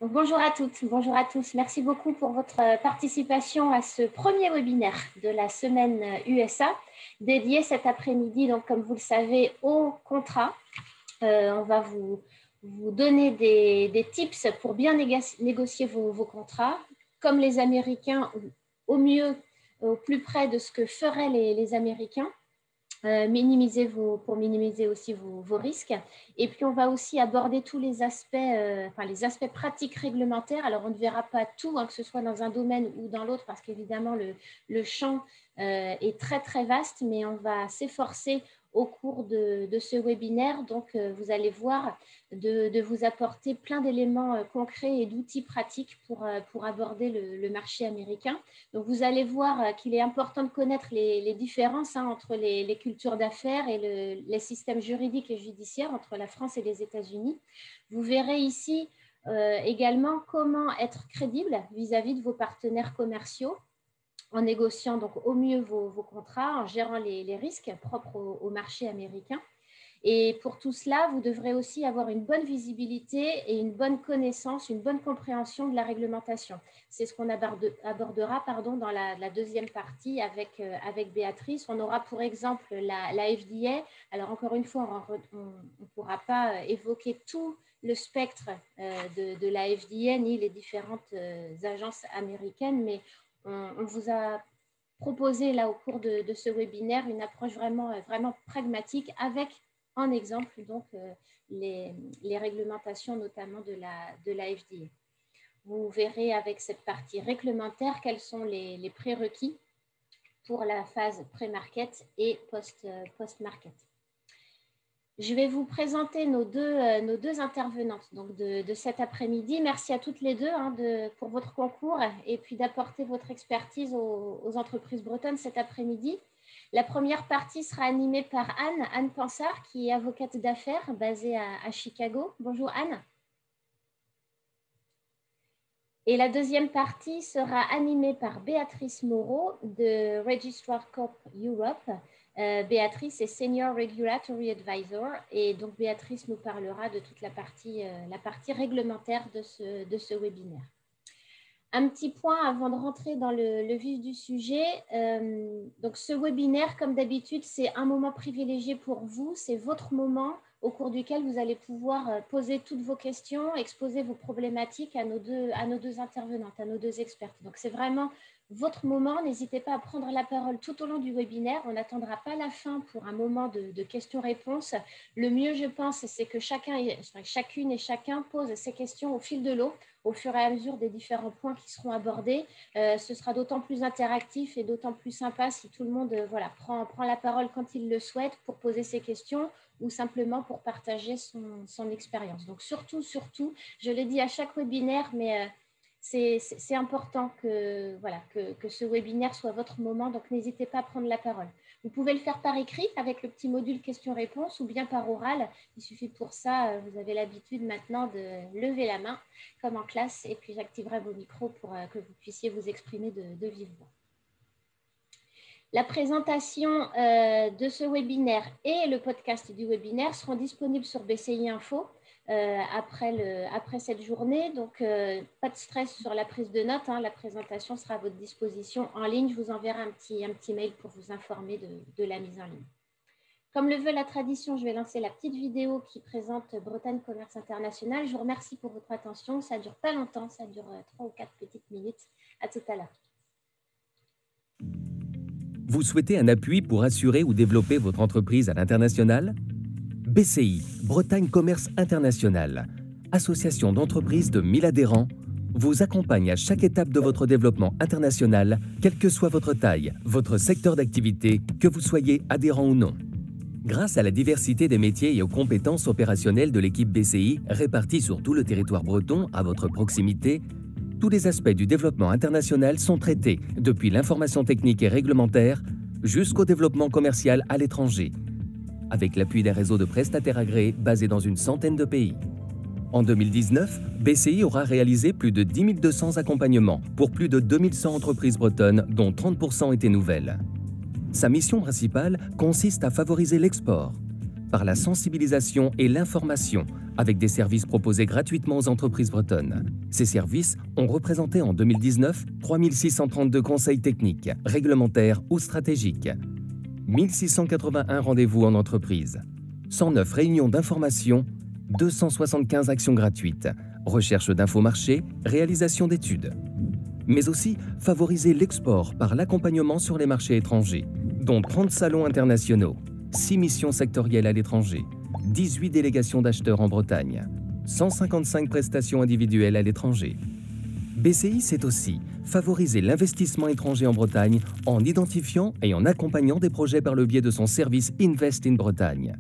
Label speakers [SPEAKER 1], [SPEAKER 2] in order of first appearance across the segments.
[SPEAKER 1] Donc, bonjour à toutes, bonjour à tous. Merci beaucoup pour votre participation à ce premier webinaire de la semaine USA, dédié cet après-midi, donc comme vous le savez, au contrat. On va vous donner des tips pour bien négocier vos contrats, comme les Américains, au mieux, au plus près de ce que feraient les Américains. Pour minimiser aussi vos risques. Et puis, on va aussi aborder tous les aspects, les aspects pratiques réglementaires. Alors, on ne verra pas tout, que ce soit dans un domaine ou dans l'autre, parce qu'évidemment, le champ est très, très vaste, mais on va s'efforcer au cours de ce webinaire. Donc, vous allez voir de vous apporter plein d'éléments concrets et d'outils pratiques pour aborder le marché américain. Donc, vous allez voir qu'il est important de connaître les différences entre les cultures d'affaires et les systèmes juridiques et judiciaires entre la France et les États-Unis. Vous verrez ici également comment être crédible vis-à-vis de vos partenaires commerciaux en négociant donc au mieux vos contrats, en gérant les risques propres au marché américain. Et pour tout cela, vous devrez aussi avoir une bonne visibilité et une bonne connaissance, une bonne compréhension de la réglementation. C'est ce qu'on abordera dans la deuxième partie avec Béatrice. On aura pour exemple la FDA. Alors encore une fois, on ne pourra pas évoquer tout le spectre de la FDA ni les différentes agences américaines, mais on vous a proposé là au cours de ce webinaire une approche vraiment pragmatique avec en exemple donc les réglementations notamment de la FDA. Vous verrez avec cette partie réglementaire quels sont les prérequis pour la phase pré-market et post-market. Je vais vous présenter nos deux intervenantes donc de cet après-midi. Merci à toutes les deux pour votre concours et puis d'apporter votre expertise aux entreprises bretonnes cet après-midi. La première partie sera animée par Anne Pansard, qui est avocate d'affaires basée à Chicago. Bonjour Anne. Et la deuxième partie sera animée par Béatrice Moreau de Registrar Corp Europe. Béatrice est Senior Regulatory Advisor et donc Béatrice nous parlera de toute la partie réglementaire de ce webinaire. Un petit point avant de rentrer dans le vif du sujet. Donc ce webinaire, comme d'habitude, c'est un moment privilégié pour vous. C'est votre moment au cours duquel vous allez pouvoir poser toutes vos questions, exposer vos problématiques à nos deux intervenantes, à nos deux expertes. Donc c'est vraiment votre moment. N'hésitez pas à prendre la parole tout au long du webinaire. On n'attendra pas la fin pour un moment de questions-réponses. Le mieux, je pense, c'est que chacune et chacun pose ses questions au fil de l'eau, au fur et à mesure des différents points qui seront abordés. Ce sera d'autant plus interactif et d'autant plus sympa si tout le monde prend la parole quand il le souhaite pour poser ses questions ou simplement pour partager son expérience. Donc surtout, je l'ai dit à chaque webinaire, mais c'est important que ce webinaire soit votre moment, donc n'hésitez pas à prendre la parole. Vous pouvez le faire par écrit avec le petit module questions-réponses ou bien par oral. Il suffit pour ça, vous avez l'habitude maintenant de lever la main comme en classe et puis j'activerai vos micros pour que vous puissiez vous exprimer de vive voix. La présentation de ce webinaire et le podcast du webinaire seront disponibles sur BCI Info après cette journée. Donc, pas de stress sur la prise de notes. La présentation sera à votre disposition en ligne. Je vous enverrai un petit mail pour vous informer de la mise en ligne. Comme le veut la tradition, je vais lancer la petite vidéo qui présente Bretagne Commerce International. Je vous remercie pour votre attention. Ça ne dure pas longtemps, ça dure 3 ou 4 petites minutes. À tout à l'heure.
[SPEAKER 2] Vous souhaitez un appui pour assurer ou développer votre entreprise à l'international? BCI, Bretagne Commerce International, association d'entreprises de 1000 adhérents, vous accompagne à chaque étape de votre développement international, quelle que soit votre taille, votre secteur d'activité, que vous soyez adhérent ou non. Grâce à la diversité des métiers et aux compétences opérationnelles de l'équipe BCI répartie sur tout le territoire breton à votre proximité, tous les aspects du développement international sont traités, depuis l'information technique et réglementaire jusqu'au développement commercial à l'étranger, avec l'appui d'un réseau de prestataires agréés basés dans une centaine de pays. En 2019, BCI aura réalisé plus de 10 200 accompagnements pour plus de 2100 entreprises bretonnes, dont 30% étaient nouvelles. Sa mission principale consiste à favoriser l'export, par la sensibilisation et l'information, avec des services proposés gratuitement aux entreprises bretonnes. Ces services ont représenté en 2019 3632 conseils techniques, réglementaires ou stratégiques, 1681 rendez-vous en entreprise, 109 réunions d'information, 275 actions gratuites, recherche d'infomarchés, réalisation d'études. Mais aussi favoriser l'export par l'accompagnement sur les marchés étrangers, dont 30 salons internationaux, 6 missions sectorielles à l'étranger, 18 délégations d'acheteurs en Bretagne, 155 prestations individuelles à l'étranger. BCI, c'est aussi favoriser l'investissement étranger en Bretagne en identifiant et en accompagnant des projets par le biais de son service Invest in Bretagne.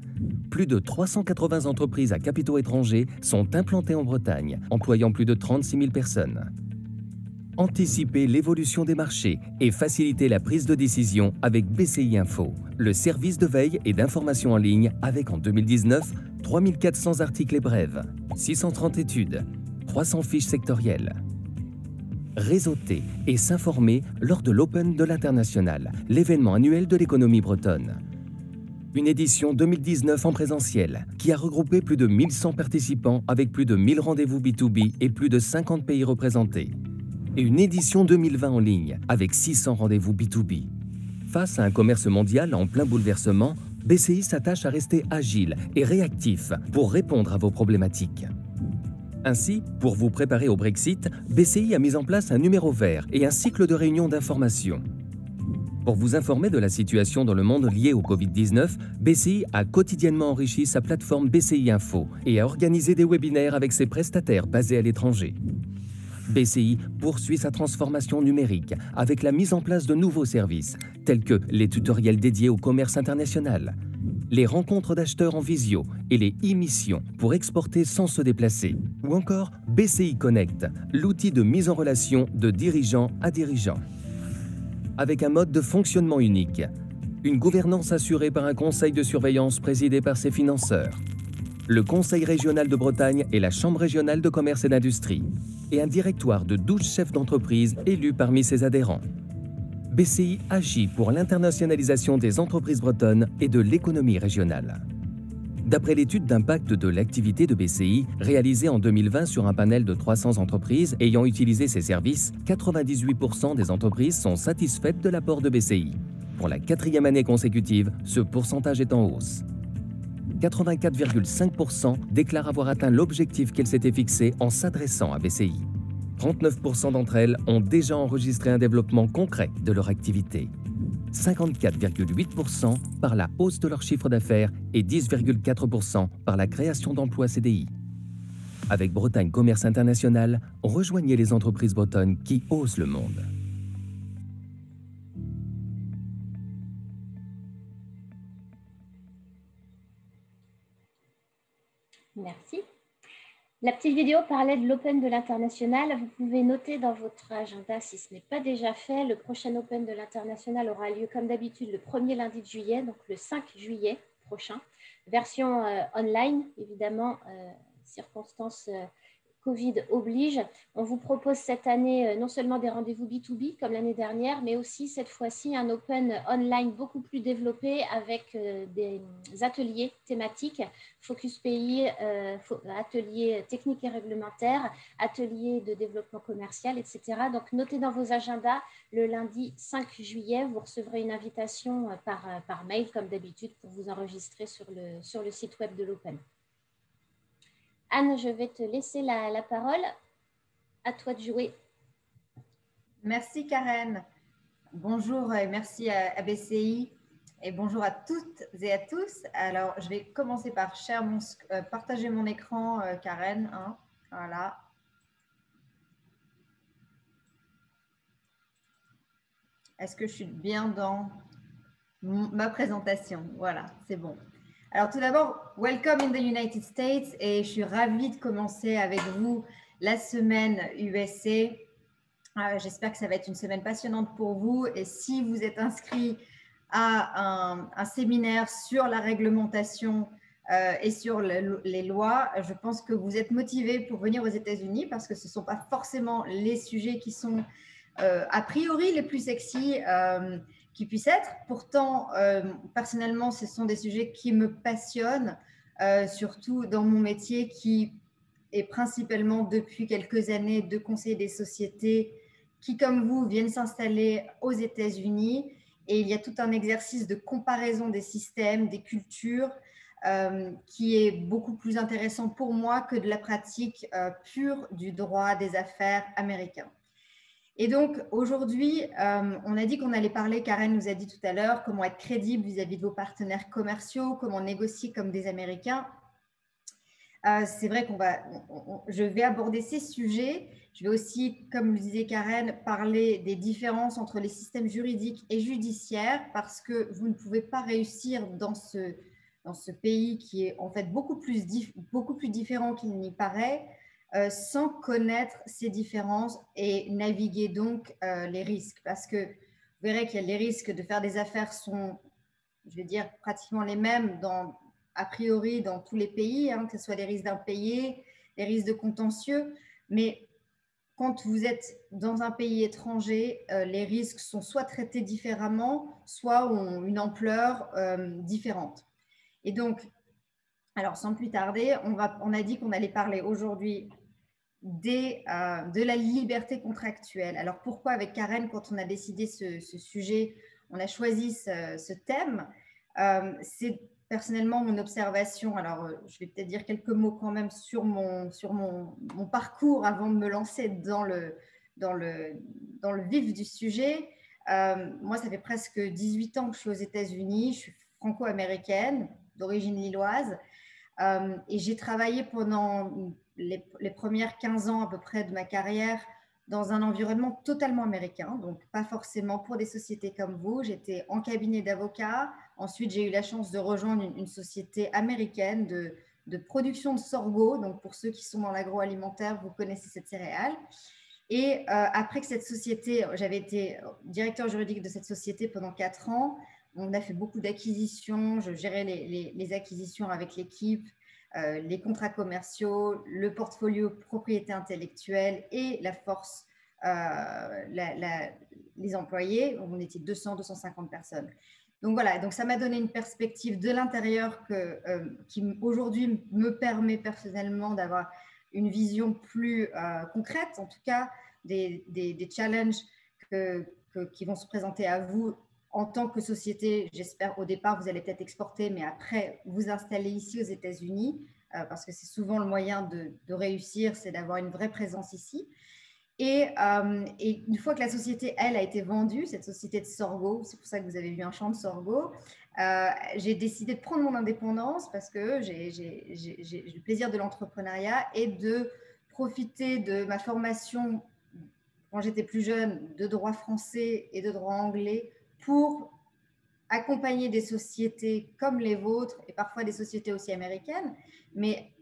[SPEAKER 2] Plus de 380 entreprises à capitaux étrangers sont implantées en Bretagne, employant plus de 36 000 personnes. Anticiper l'évolution des marchés et faciliter la prise de décision avec BCI Info, le service de veille et d'information en ligne avec en 2019 3400 articles et brèves, 630 études, 300 fiches sectorielles. Réseauter et s'informer lors de l'Open de l'International, l'événement annuel de l'économie bretonne. Une édition 2019 en présentiel qui a regroupé plus de 1100 participants avec plus de 1000 rendez-vous B2B et plus de 50 pays représentés. Et une édition 2020 en ligne avec 600 rendez-vous B2B. Face à un commerce mondial en plein bouleversement, BCI s'attache à rester agile et réactif pour répondre à vos problématiques. Ainsi, pour vous préparer au Brexit, BCI a mis en place un numéro vert et un cycle de réunions d'information. Pour vous informer de la situation dans le monde lié au Covid-19, BCI a quotidiennement enrichi sa plateforme BCI Info et a organisé des webinaires avec ses prestataires basés à l'étranger. BCI poursuit sa transformation numérique avec la mise en place de nouveaux services, tels que les tutoriels dédiés au commerce international, les rencontres d'acheteurs en visio et les e-missions pour exporter sans se déplacer, ou encore BCI Connect, l'outil de mise en relation de dirigeant à dirigeant. Avec un mode de fonctionnement unique, une gouvernance assurée par un conseil de surveillance présidé par ses financeurs, le Conseil régional de Bretagne et la Chambre régionale de commerce et d'industrie, et un directoire de 12 chefs d'entreprise élus parmi ses adhérents. BCI agit pour l'internationalisation des entreprises bretonnes et de l'économie régionale. D'après l'étude d'impact de l'activité de BCI, réalisée en 2020 sur un panel de 300 entreprises ayant utilisé ses services, 98% des entreprises sont satisfaites de l'apport de BCI. Pour la 4e année consécutive, ce pourcentage est en hausse. 84,5% déclarent avoir atteint l'objectif qu'elles s'étaient fixé en s'adressant à BCI. 39% d'entre elles ont déjà enregistré un développement concret de leur activité. 54,8% par la hausse de leur chiffre d'affaires et 10,4% par la création d'emplois CDI. Avec Bretagne Commerce International, rejoignez les entreprises bretonnes qui osent le monde.
[SPEAKER 1] Merci. La petite vidéo parlait de l'Open de l'International. Vous pouvez noter dans votre agenda, si ce n'est pas déjà fait, le prochain Open de l'International aura lieu comme d'habitude le premier lundi de juillet, donc le 5 juillet prochain. Version online, évidemment, circonstances Covid oblige. On vous propose cette année non seulement des rendez-vous B2B comme l'année dernière, mais aussi cette fois-ci un Open online beaucoup plus développé avec des ateliers thématiques, focus pays, ateliers techniques et réglementaires, ateliers de développement commercial, etc. Donc notez dans vos agendas le lundi 5 juillet, vous recevrez une invitation par mail comme d'habitude pour vous enregistrer sur le site web de l'Open. Anne, je vais te laisser la parole. À toi de jouer.
[SPEAKER 3] Merci Karen. Bonjour et merci à BCI et bonjour à toutes et à tous. Alors, je vais commencer par partager mon écran, Karen. Hein, voilà. Est-ce que je suis bien dans ma présentation? Voilà, c'est bon. Alors tout d'abord, welcome in the United States et je suis ravie de commencer avec vous la semaine USA. J'espère que ça va être une semaine passionnante pour vous et si vous êtes inscrit à un séminaire sur la réglementation et sur les lois, je pense que vous êtes motivés pour venir aux États-Unis parce que ce ne sont pas forcément les sujets qui sont a priori les plus sexy qui puisse être. Pourtant, personnellement, ce sont des sujets qui me passionnent, surtout dans mon métier qui est principalement depuis quelques années de conseiller des sociétés qui, comme vous, viennent s'installer aux États-Unis. Et il y a tout un exercice de comparaison des systèmes, des cultures, qui est beaucoup plus intéressant pour moi que de la pratique pure du droit des affaires américain. Et donc, aujourd'hui, on a dit qu'on allait parler, Karen nous a dit tout à l'heure, comment être crédible vis-à-vis de vos partenaires commerciaux, comment négocier comme des Américains. C'est vrai je vais aborder ces sujets. Je vais aussi, comme le disait Karen, parler des différences entre les systèmes juridiques et judiciaires parce que vous ne pouvez pas réussir dans ce pays qui est en fait beaucoup plus différent qu'il n'y paraît sans connaître ces différences et naviguer donc les risques. Parce que vous verrez qu'il y a les risques de faire des affaires sont, je vais dire, pratiquement les mêmes a priori dans tous les pays, hein, que ce soit des risques d'impayés, des risques de contentieux, mais quand vous êtes dans un pays étranger, les risques sont soit traités différemment, soit ont une ampleur différente. Et donc, alors sans plus tarder, on a dit qu'on allait parler aujourd'hui de la liberté contractuelle. Alors pourquoi avec Karen, quand on a décidé ce sujet, on a choisi ce thème? C'est personnellement mon observation. Alors je vais peut-être dire quelques mots quand même sur mon parcours avant de me lancer dans le vif du sujet. Moi, ça fait presque 18 ans que je suis aux États-Unis. Je suis franco-américaine, d'origine lilloise. Et j'ai travaillé pendant les premières 15 ans à peu près de ma carrière dans un environnement totalement américain, donc pas forcément pour des sociétés comme vous. J'étais en cabinet d'avocat. Ensuite, j'ai eu la chance de rejoindre une société américaine de production de sorgho. Donc, pour ceux qui sont dans l'agroalimentaire, vous connaissez cette céréale. Et après que cette société, j'avais été directeur juridique de cette société pendant 4 ans. On a fait beaucoup d'acquisitions. Je gérais les acquisitions avec l'équipe, les contrats commerciaux, le portfolio propriété intellectuelle et la force, les employés. On était 200, 250 personnes. Donc voilà, donc ça m'a donné une perspective de l'intérieur qui aujourd'hui me permet personnellement d'avoir une vision plus concrète, en tout cas des challenges qui vont se présenter à vous en tant que société. J'espère au départ, vous allez peut-être exporter, mais après, vous installer ici aux États-Unis, parce que c'est souvent le moyen de réussir, c'est d'avoir une vraie présence ici. Et une fois que la société, elle, a été vendue, cette société de sorgho, c'est pour ça que vous avez vu un champ de sorgho, j'ai décidé de prendre mon indépendance parce que j'ai le plaisir de l'entrepreneuriat et de profiter de ma formation quand j'étais plus jeune de droit français et de droit anglais pour accompagner des sociétés comme les vôtres et parfois des sociétés aussi américaines, mais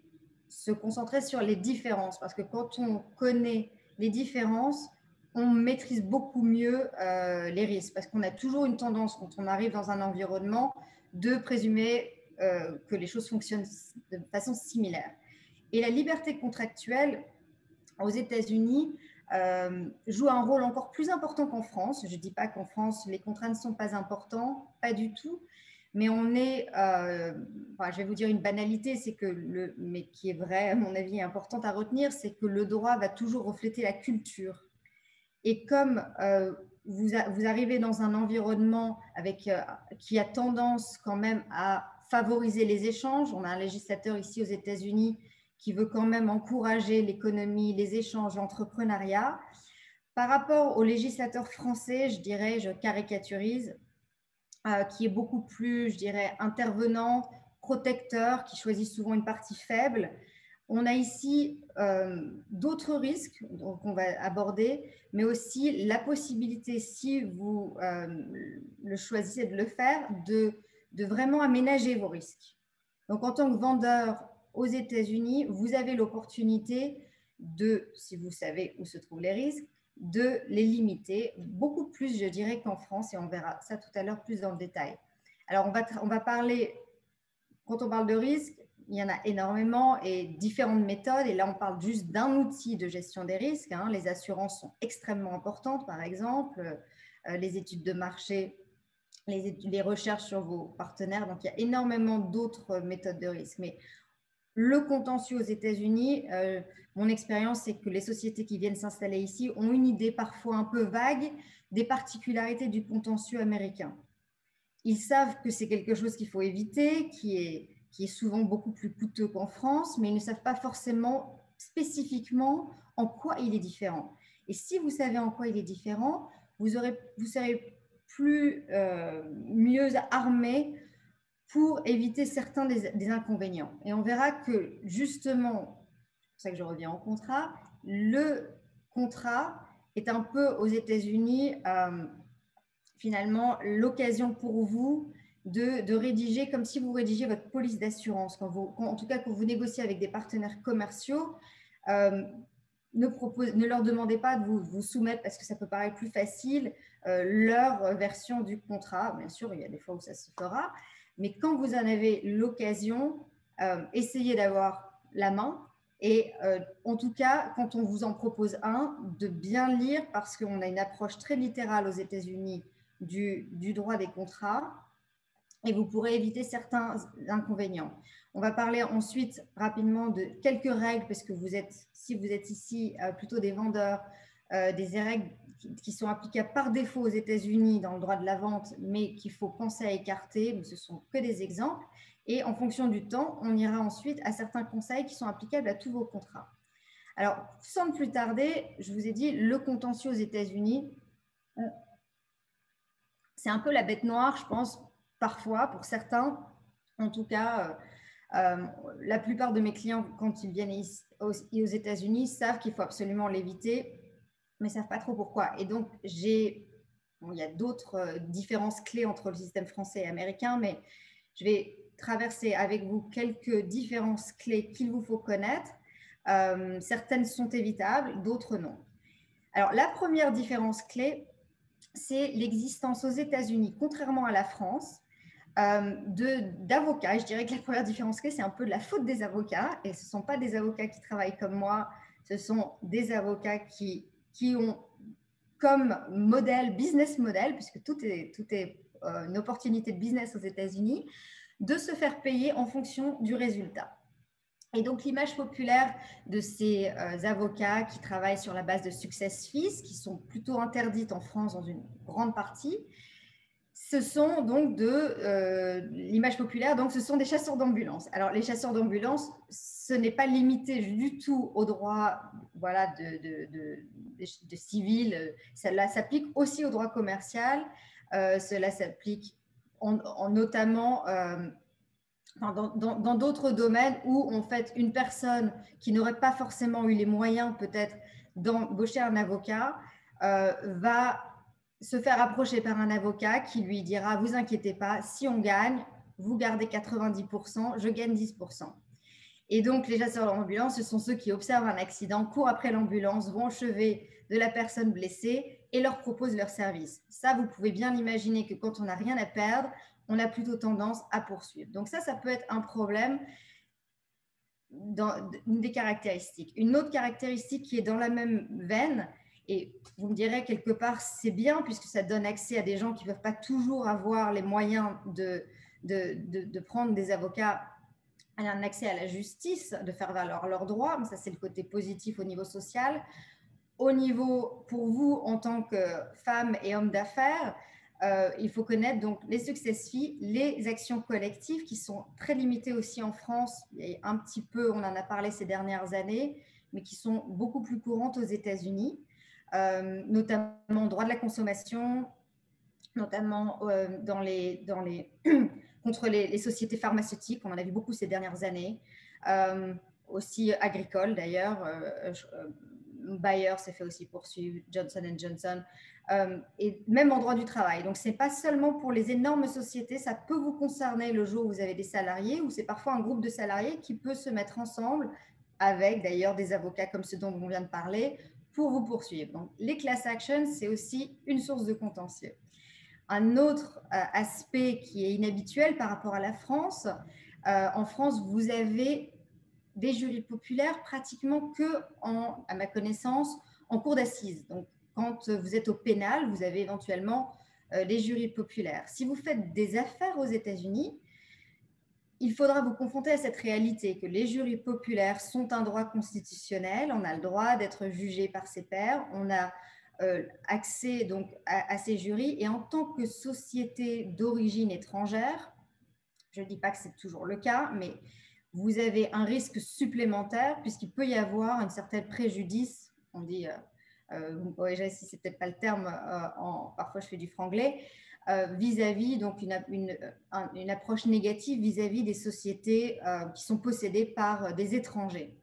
[SPEAKER 3] se concentrer sur les différences parce que quand on connaît les différences, on maîtrise beaucoup mieux les risques parce qu'on a toujours une tendance quand on arrive dans un environnement de présumer que les choses fonctionnent de façon similaire. Et la liberté contractuelle aux États-Unis joue un rôle encore plus important qu'en France. Je ne dis pas qu'en France, les contrats ne sont pas importants, pas du tout. Mais on est, je vais vous dire une banalité, mais qui est vraie, à mon avis, importante à retenir, c'est que le droit va toujours refléter la culture. Et comme vous arrivez dans un environnement qui a tendance quand même à favoriser les échanges, on a un législateur ici aux États-Unis qui veut quand même encourager l'économie, les échanges, l'entrepreneuriat. Par rapport au législateur français, je dirais, je caricaturise, qui est beaucoup plus, je dirais, intervenant, protecteur, qui choisit souvent une partie faible. On a ici d'autres risques qu'on va aborder, mais aussi la possibilité, si vous le choisissez de le faire, de vraiment aménager vos risques. Donc, en tant que vendeur aux États-Unis, vous avez l'opportunité si vous savez où se trouvent les risques, de les limiter beaucoup plus, je dirais, qu'en France, et on verra ça tout à l'heure plus dans le détail. Alors, on va parler, quand on parle de risque, il y en a énormément et différentes méthodes, et là, on parle juste d'un outil de gestion des risques, hein. Les assurances sont extrêmement importantes, par exemple, les études de marché les recherches sur vos partenaires. Donc, il y a énormément d'autres méthodes de risque. Mais le contentieux aux États-Unis, mon expérience, c'est que les sociétés qui viennent s'installer ici ont une idée parfois un peu vague des particularités du contentieux américain. Ils savent que c'est quelque chose qu'il faut éviter, qui est souvent beaucoup plus coûteux qu'en France, mais ils ne savent pas forcément spécifiquement en quoi il est différent. Et si vous savez en quoi il est différent, vous serez mieux armé pour éviter certains des inconvénients. Et on verra que justement, c'est pour ça que je reviens au contrat, le contrat est un peu aux États-Unis finalement l'occasion pour vous de rédiger comme si vous rédigiez votre police d'assurance. En tout cas, quand vous négociez avec des partenaires commerciaux, ne leur demandez pas de vous soumettre, parce que ça peut paraître plus facile, leur version du contrat. Bien sûr, il y a des fois où ça se fera, mais quand vous en avez l'occasion, essayez d'avoir la main. Et en tout cas, quand on vous en propose un, de bien lire, parce qu'on a une approche très littérale aux États-Unis du droit des contrats, et vous pourrez éviter certains inconvénients. On va parler ensuite rapidement de quelques règles, parce que si vous êtes ici plutôt des vendeurs, des règles qui sont applicables par défaut aux États-Unis dans le droit de la vente, mais qu'il faut penser à écarter, mais ce sont que des exemples. Et en fonction du temps, on ira ensuite à certains conseils qui sont applicables à tous vos contrats. Alors, sans plus tarder, je vous ai dit, le contentieux aux États-Unis, c'est un peu la bête noire, je pense, parfois, pour certains. En tout cas, la plupart de mes clients, quand ils viennent aux États-Unis, savent qu'il faut absolument l'éviter, mais ne savent pas trop pourquoi. Et donc, il y a d'autres différences clés entre le système français et américain, mais je vais traverser avec vous quelques différences clés qu'il vous faut connaître. Certaines sont évitables, d'autres non. Alors, la première différence clé, c'est l'existence aux États-Unis, contrairement à la France, d'avocats. Je dirais que la première différence clé, c'est un peu de la faute des avocats. Et ce ne sont pas des avocats qui travaillent comme moi, ce sont des avocats qui ont comme modèle, business model, puisque tout est une opportunité de business aux États-Unis, de se faire payer en fonction du résultat. Et donc, l'image populaire de ces avocats qui travaillent sur la base de success fees, qui sont plutôt interdites en France dans une grande partie, ce sont donc l'image populaire, donc ce sont des chasseurs d'ambulance. Alors, les chasseurs d'ambulance, ce n'est pas limité du tout au droit de civil. Cela s'applique aussi au droit commercial. Cela s'applique notamment dans d'autres domaines où, en fait, une personne qui n'aurait pas forcément eu les moyens peut-être d'embaucher un avocat va se faire approcher par un avocat qui lui dira « Vous inquiétez pas, si on gagne, vous gardez 90%, je gagne 10%. » Et donc, les chasseurs d'ambulance, ce sont ceux qui observent un accident, courent après l'ambulance, vont au chevet de la personne blessée et leur proposent leur service. Ça, vous pouvez bien imaginer que quand on n'a rien à perdre, on a plutôt tendance à poursuivre. Donc ça peut être un problème, une des caractéristiques. Une autre caractéristique qui est dans la même veine, et vous me direz quelque part, c'est bien puisque ça donne accès à des gens qui ne peuvent pas toujours avoir les moyens de prendre des avocats, un accès à la justice, de faire valoir leurs droits, mais ça c'est le côté positif au niveau social. Au niveau, pour vous, en tant que femme et homme d'affaires, il faut connaître donc les success fees, les actions collectives qui sont très limitées aussi en France. Il y a un petit peu, on en a parlé ces dernières années, mais qui sont beaucoup plus courantes aux États-Unis, notamment droit de la consommation, notamment contre les sociétés pharmaceutiques. On en a vu beaucoup ces dernières années. Aussi agricoles d'ailleurs. Bayer s'est fait aussi poursuivre, Johnson & Johnson, et même en droit du travail. Donc, ce n'est pas seulement pour les énormes sociétés, ça peut vous concerner le jour où vous avez des salariés, ou c'est parfois un groupe de salariés qui peut se mettre ensemble, avec d'ailleurs des avocats comme ceux dont on vient de parler, pour vous poursuivre. Donc, les class actions, c'est aussi une source de contentieux. Un autre aspect qui est inhabituel par rapport à la France, en France, vous avez des jurys populaires pratiquement que, à ma connaissance, en cour d'assises. Donc, quand vous êtes au pénal, vous avez éventuellement les jurys populaires. Si vous faites des affaires aux États-Unis, il faudra vous confronter à cette réalité que les jurys populaires sont un droit constitutionnel. On a le droit d'être jugé par ses pairs. On a accès donc à ces jurys. Et en tant que société d'origine étrangère, je ne dis pas que c'est toujours le cas, mais vous avez un risque supplémentaire puisqu'il peut y avoir un certain préjudice. On dit, vous me corrigez si c'est peut-être pas le terme, parfois je fais du franglais, vis-à-vis donc une approche négative vis-à-vis des sociétés qui sont possédées par des étrangers.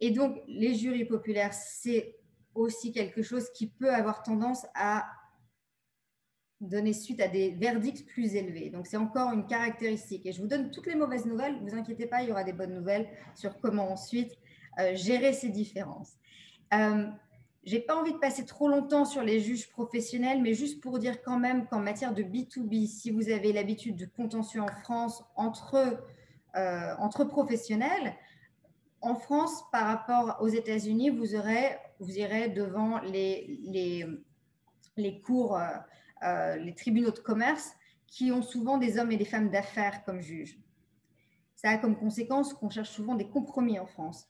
[SPEAKER 3] Et donc les jurys populaires, c'est aussi quelque chose qui peut avoir tendance à donner suite à des verdicts plus élevés. Donc, c'est encore une caractéristique. Et je vous donne toutes les mauvaises nouvelles. Ne vous inquiétez pas, il y aura des bonnes nouvelles sur comment ensuite gérer ces différences. Je n'ai pas envie de passer trop longtemps sur les juges professionnels, mais juste pour dire quand même qu'en matière de B2B, si vous avez l'habitude de contentieux en France entre professionnels, en France, par rapport aux États-Unis, vous irez devant les cours, les tribunaux de commerce qui ont souvent des hommes et des femmes d'affaires comme juges. Ça a comme conséquence qu'on cherche souvent des compromis en France.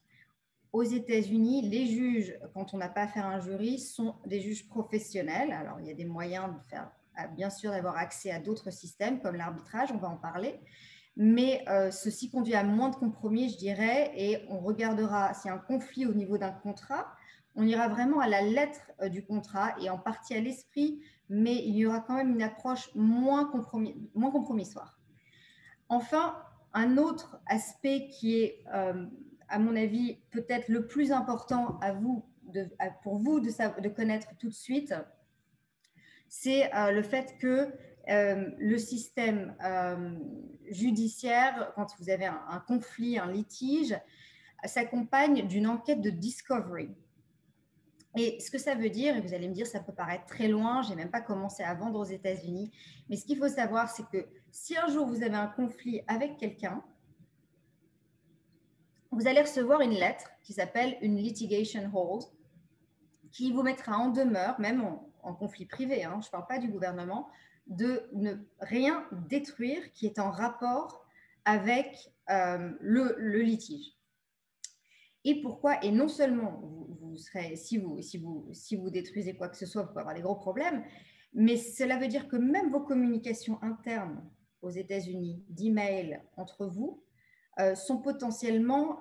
[SPEAKER 3] Aux États-Unis, les juges, quand on n'a pas affaire à un jury, sont des juges professionnels. Alors, il y a des moyens de faire, bien sûr, d'avoir accès à d'autres systèmes comme l'arbitrage, on va en parler. Mais ceci conduit à moins de compromis, je dirais, et on regardera s'il y a un conflit au niveau d'un contrat. On ira vraiment à la lettre du contrat et en partie à l'esprit, mais il y aura quand même une approche moins compromissoire. Enfin, un autre aspect qui est, à mon avis, peut-être le plus important pour vous de connaître tout de suite, c'est le fait que le système judiciaire, quand vous avez un conflit, un litige, s'accompagne d'une enquête de discovery. Et ce que ça veut dire, et vous allez me dire, ça peut paraître très loin, je n'ai même pas commencé à vendre aux États-Unis, mais ce qu'il faut savoir, c'est que si un jour vous avez un conflit avec quelqu'un, vous allez recevoir une lettre qui s'appelle une litigation hold, qui vous mettra en demeure, même en conflit privé, hein, je ne parle pas du gouvernement, de ne rien détruire qui est en rapport avec le litige. Et pourquoi? Et non seulement vous serez, si vous détruisez quoi que ce soit, vous pouvez avoir des gros problèmes, mais cela veut dire que même vos communications internes aux États-Unis, d'email entre vous, sont potentiellement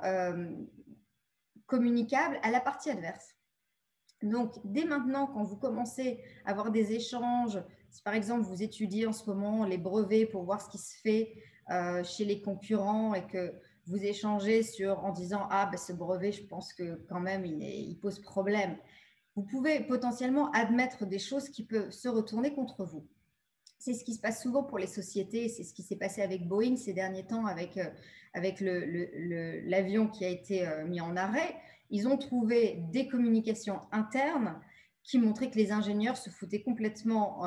[SPEAKER 3] communicables à la partie adverse. Donc, dès maintenant, quand vous commencez à avoir des échanges, si par exemple vous étudiez en ce moment les brevets pour voir ce qui se fait chez les concurrents et que vous échangez en disant « Ah, ben, ce brevet, je pense que quand même, il pose problème », vous pouvez potentiellement admettre des choses qui peuvent se retourner contre vous. C'est ce qui se passe souvent pour les sociétés, c'est ce qui s'est passé avec Boeing ces derniers temps avec l'avion qui a été mis en arrêt. Ils ont trouvé des communications internes qui montraient que les ingénieurs se foutaient complètement,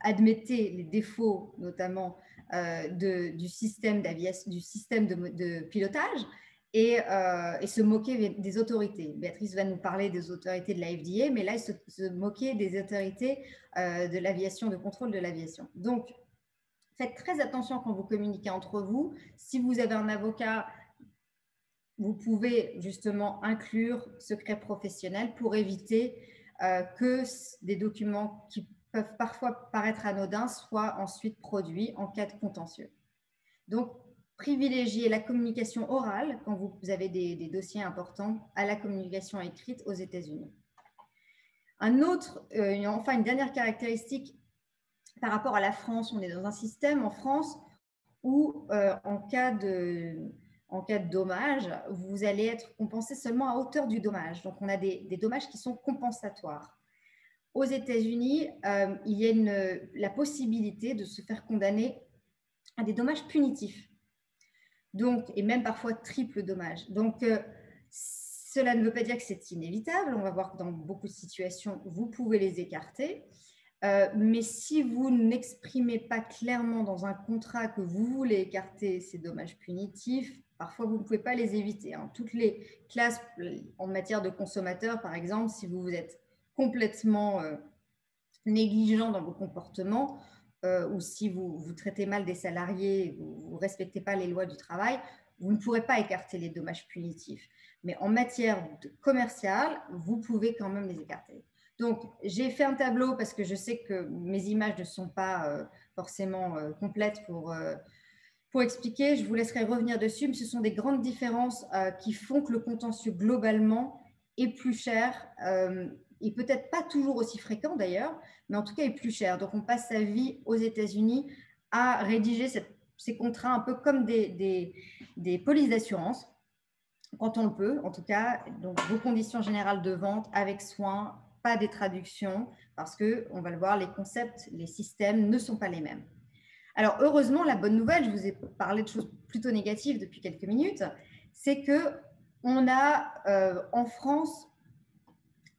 [SPEAKER 3] admettaient les défauts notamment du système de pilotage et se moquaient des autorités. Béatrice va nous parler des autorités de la FDA, mais là, ils se moquaient des autorités de l'aviation, de contrôle de l'aviation. Donc, faites très attention quand vous communiquez entre vous. Si vous avez un avocat, vous pouvez justement inclure secret professionnel pour éviter que des documents qui peuvent parfois paraître anodins soient ensuite produits en cas de contentieux. Donc, privilégiez la communication orale quand vous avez des dossiers importants à la communication écrite aux États-Unis. Enfin, une dernière caractéristique par rapport à la France, on est dans un système en France où en cas de dommage, vous allez être compensé seulement à hauteur du dommage. Donc, on a des dommages qui sont compensatoires. Aux États-Unis, il y a la possibilité de se faire condamner à des dommages punitifs. Donc, et même parfois triple dommage. Donc, cela ne veut pas dire que c'est inévitable. On va voir que dans beaucoup de situations, vous pouvez les écarter. Mais si vous n'exprimez pas clairement dans un contrat que vous voulez écarter ces dommages punitifs, parfois vous ne pouvez pas les éviter. Hein. Toutes les classes en matière de consommateurs, par exemple, si vous êtes complètement négligent dans vos comportements ou si vous traitez mal des salariés, vous ne respectez pas les lois du travail, vous ne pourrez pas écarter les dommages punitifs. Mais en matière commerciale, vous pouvez quand même les écarter. Donc, j'ai fait un tableau parce que je sais que mes images ne sont pas forcément complètes pour expliquer. Je vous laisserai revenir dessus, mais ce sont des grandes différences qui font que le contentieux globalement est plus cher et peut-être pas toujours aussi fréquent d'ailleurs, mais en tout cas est plus cher. Donc, on passe sa vie aux États-Unis à rédiger ces contrats un peu comme des polices d'assurance, quand on le peut, en tout cas. Donc, vos conditions générales de vente avec soin, pas des traductions, parce que, on va le voir, les concepts, les systèmes ne sont pas les mêmes. Alors, heureusement, la bonne nouvelle, je vous ai parlé de choses plutôt négatives depuis quelques minutes, c'est qu'on a en France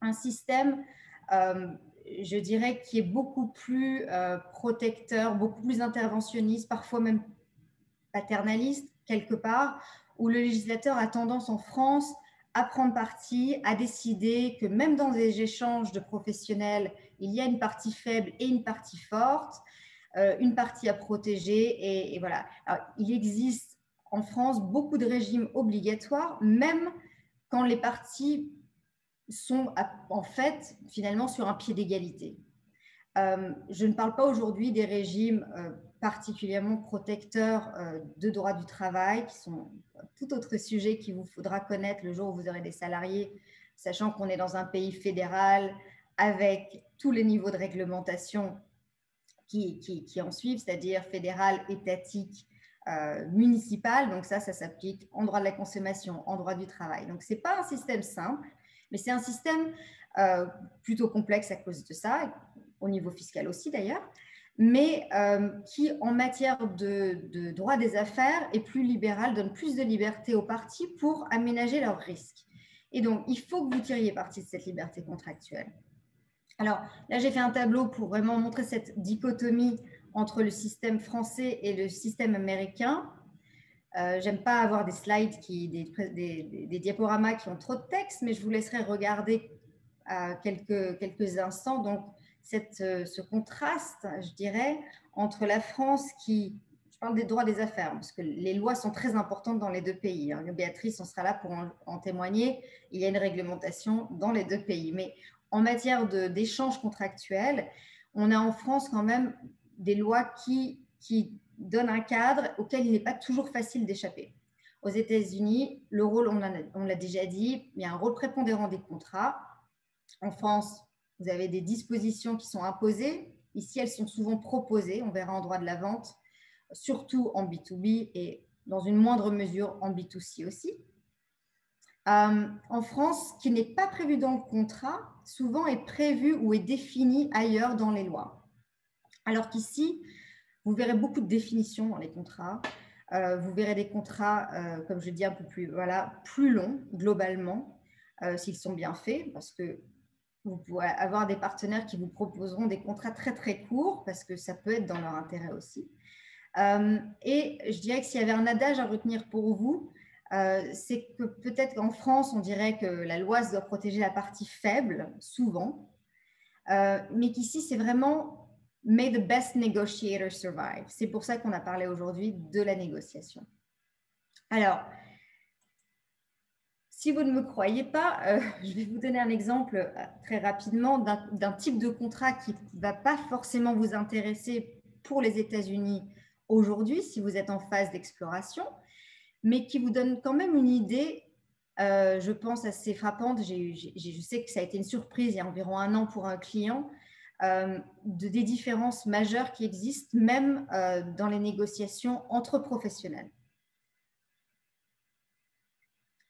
[SPEAKER 3] un système, je dirais, qui est beaucoup plus protecteur, beaucoup plus interventionniste, parfois même paternaliste, quelque part, où le législateur a tendance en France à prendre parti, à décider que même dans des échanges de professionnels, il y a une partie faible et une partie forte, une partie à protéger. Et voilà. Alors, il existe en France beaucoup de régimes obligatoires, même quand les parties sont en fait finalement sur un pied d'égalité. Je ne parle pas aujourd'hui des régimes particulièrement protecteurs de droit du travail, qui sont tout autre sujet qu'il vous faudra connaître le jour où vous aurez des salariés, sachant qu'on est dans un pays fédéral avec tous les niveaux de réglementation qui en suivent, c'est-à-dire fédéral, étatique, municipal. Donc ça s'applique en droit de la consommation, en droit du travail. Donc ce n'est pas un système simple, mais c'est un système plutôt complexe à cause de ça, au niveau fiscal aussi d'ailleurs, mais qui, en matière de droit des affaires, est plus libéral, donne plus de liberté aux parties pour aménager leurs risques. Et donc, il faut que vous tiriez parti de cette liberté contractuelle. Alors, là, j'ai fait un tableau pour vraiment montrer cette dichotomie entre le système français et le système américain. J'aime pas avoir des slides, des diaporamas qui ont trop de texte, mais je vous laisserai regarder quelques instants. Donc, ce contraste, je dirais, entre la France qui, je parle des droits des affaires, parce que les lois sont très importantes dans les deux pays. Béatrice, on sera là pour en témoigner. Il y a une réglementation dans les deux pays. Mais en matière d'échanges contractuels, on a en France quand même des lois qui donnent un cadre auquel il n'est pas toujours facile d'échapper. Aux États-Unis, le rôle, on l'a déjà dit, il y a un rôle prépondérant des contrats. En France, vous avez des dispositions qui sont imposées. Ici, elles sont souvent proposées. On verra en droit de la vente, surtout en B2B et dans une moindre mesure en B2C aussi. En France, ce qui n'est pas prévu dans le contrat, souvent est prévu ou est défini ailleurs dans les lois. Alors qu'ici, vous verrez beaucoup de définitions dans les contrats. Vous verrez des contrats, comme je dis, un peu plus longs globalement, s'ils sont bien faits, parce que vous pouvez avoir des partenaires qui vous proposeront des contrats très, très courts, parce que ça peut être dans leur intérêt aussi. Et je dirais que s'il y avait un adage à retenir pour vous, c'est que peut-être qu'en France, on dirait que la loi doit protéger la partie faible, souvent, mais qu'ici, c'est vraiment « may the best negotiator survive ». C'est pour ça qu'on a parlé aujourd'hui de la négociation. Alors, si vous ne me croyez pas, je vais vous donner un exemple très rapidement d'un type de contrat qui ne va pas forcément vous intéresser pour les États-Unis aujourd'hui, si vous êtes en phase d'exploration, mais qui vous donne quand même une idée, je pense, assez frappante. Je sais que ça a été une surprise il y a environ 1 an pour un client, des différences majeures qui existent même dans les négociations entre professionnels.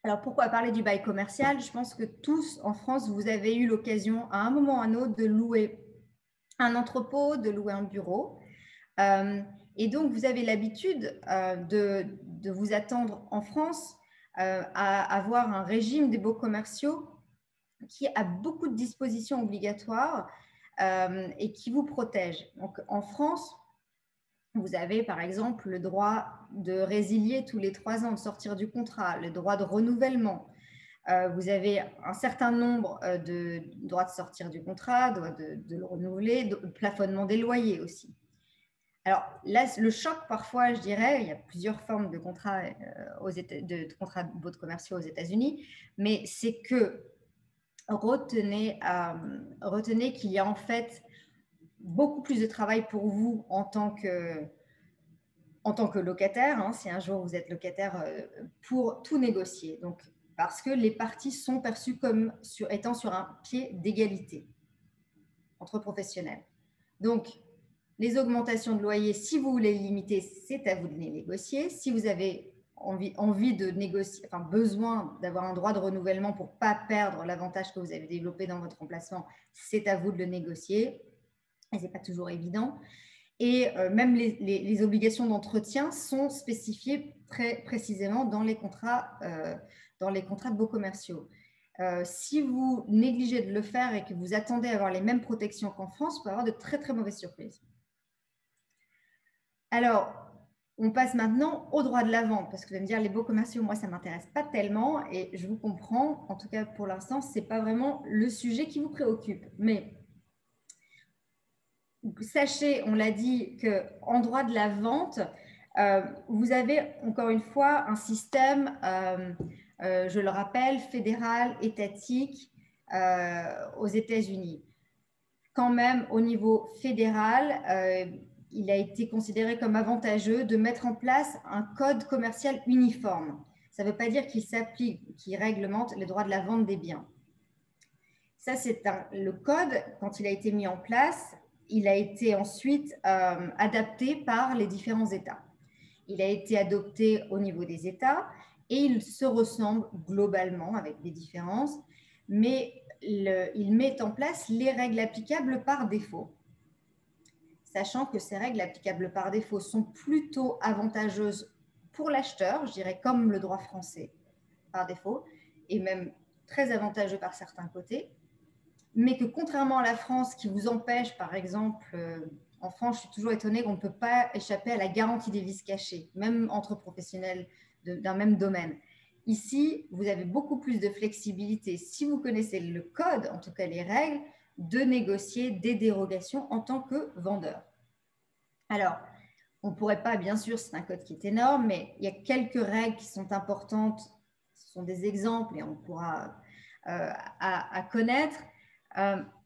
[SPEAKER 3] Alors, pourquoi parler du bail commercial? Je pense que tous, en France, vous avez eu l'occasion, à un moment ou à un autre, de louer un entrepôt, de louer un bureau. Et donc, vous avez l'habitude de vous attendre en France à avoir un régime des baux commerciaux qui a beaucoup de dispositions obligatoires et qui vous protège. Donc, en France, vous avez par exemple le droit de résilier tous les 3 ans, de sortir du contrat, le droit de renouvellement, vous avez un certain nombre de droits de sortir du contrat, de le renouveler, de plafonnement des loyers aussi. Alors là, le choc parfois, je dirais, il y a plusieurs formes de contrats, de contrats de baux commerciaux aux États-Unis, mais c'est que retenez qu'il y a en fait beaucoup plus de travail pour vous en tant que locataire, hein, si un jour vous êtes locataire, pour tout négocier. Donc, parce que les parties sont perçues comme étant sur un pied d'égalité entre professionnels. Donc, les augmentations de loyer, si vous voulez les limiter, c'est à vous de les négocier. Si vous avez envie de négocier, enfin besoin d'avoir un droit de renouvellement pour ne pas perdre l'avantage que vous avez développé dans votre remplacement, c'est à vous de le négocier. Et ce n'est pas toujours évident. Et même les obligations d'entretien sont spécifiées très précisément dans les contrats de baux commerciaux. Si vous négligez de le faire et que vous attendez à avoir les mêmes protections qu'en France, vous pouvez avoir de très, très mauvaises surprises. Alors, on passe maintenant au droit de la vente, parce que vous allez me dire, les baux commerciaux, moi, ça ne m'intéresse pas tellement, et je vous comprends, en tout cas pour l'instant, ce n'est pas vraiment le sujet qui vous préoccupe. Mais sachez, on l'a dit, qu'en droit de la vente, vous avez encore une fois un système, je le rappelle, fédéral, étatique aux États-Unis. Quand même, au niveau fédéral, il a été considéré comme avantageux de mettre en place un code commercial uniforme. Ça ne veut pas dire qu'il s'applique, qu'il réglemente les droits de la vente des biens. Ça, c'est le code, quand il a été mis en place, il a été ensuite adapté par les différents États. Il a été adopté au niveau des États et il se ressemble globalement avec des différences, mais il met en place les règles applicables par défaut. Sachant que ces règles applicables par défaut sont plutôt avantageuses pour l'acheteur, je dirais comme le droit français par défaut, et même très avantageux par certains côtés, mais que contrairement à la France qui vous empêche, par exemple, en France, je suis toujours étonnée qu'on ne peut pas échapper à la garantie des vices cachés, même entre professionnels d'un même domaine. Ici, vous avez beaucoup plus de flexibilité, si vous connaissez le code, en tout cas les règles, de négocier des dérogations en tant que vendeur. Alors, on ne pourrait pas, bien sûr, c'est un code qui est énorme, mais il y a quelques règles qui sont importantes, ce sont des exemples et on pourra à connaître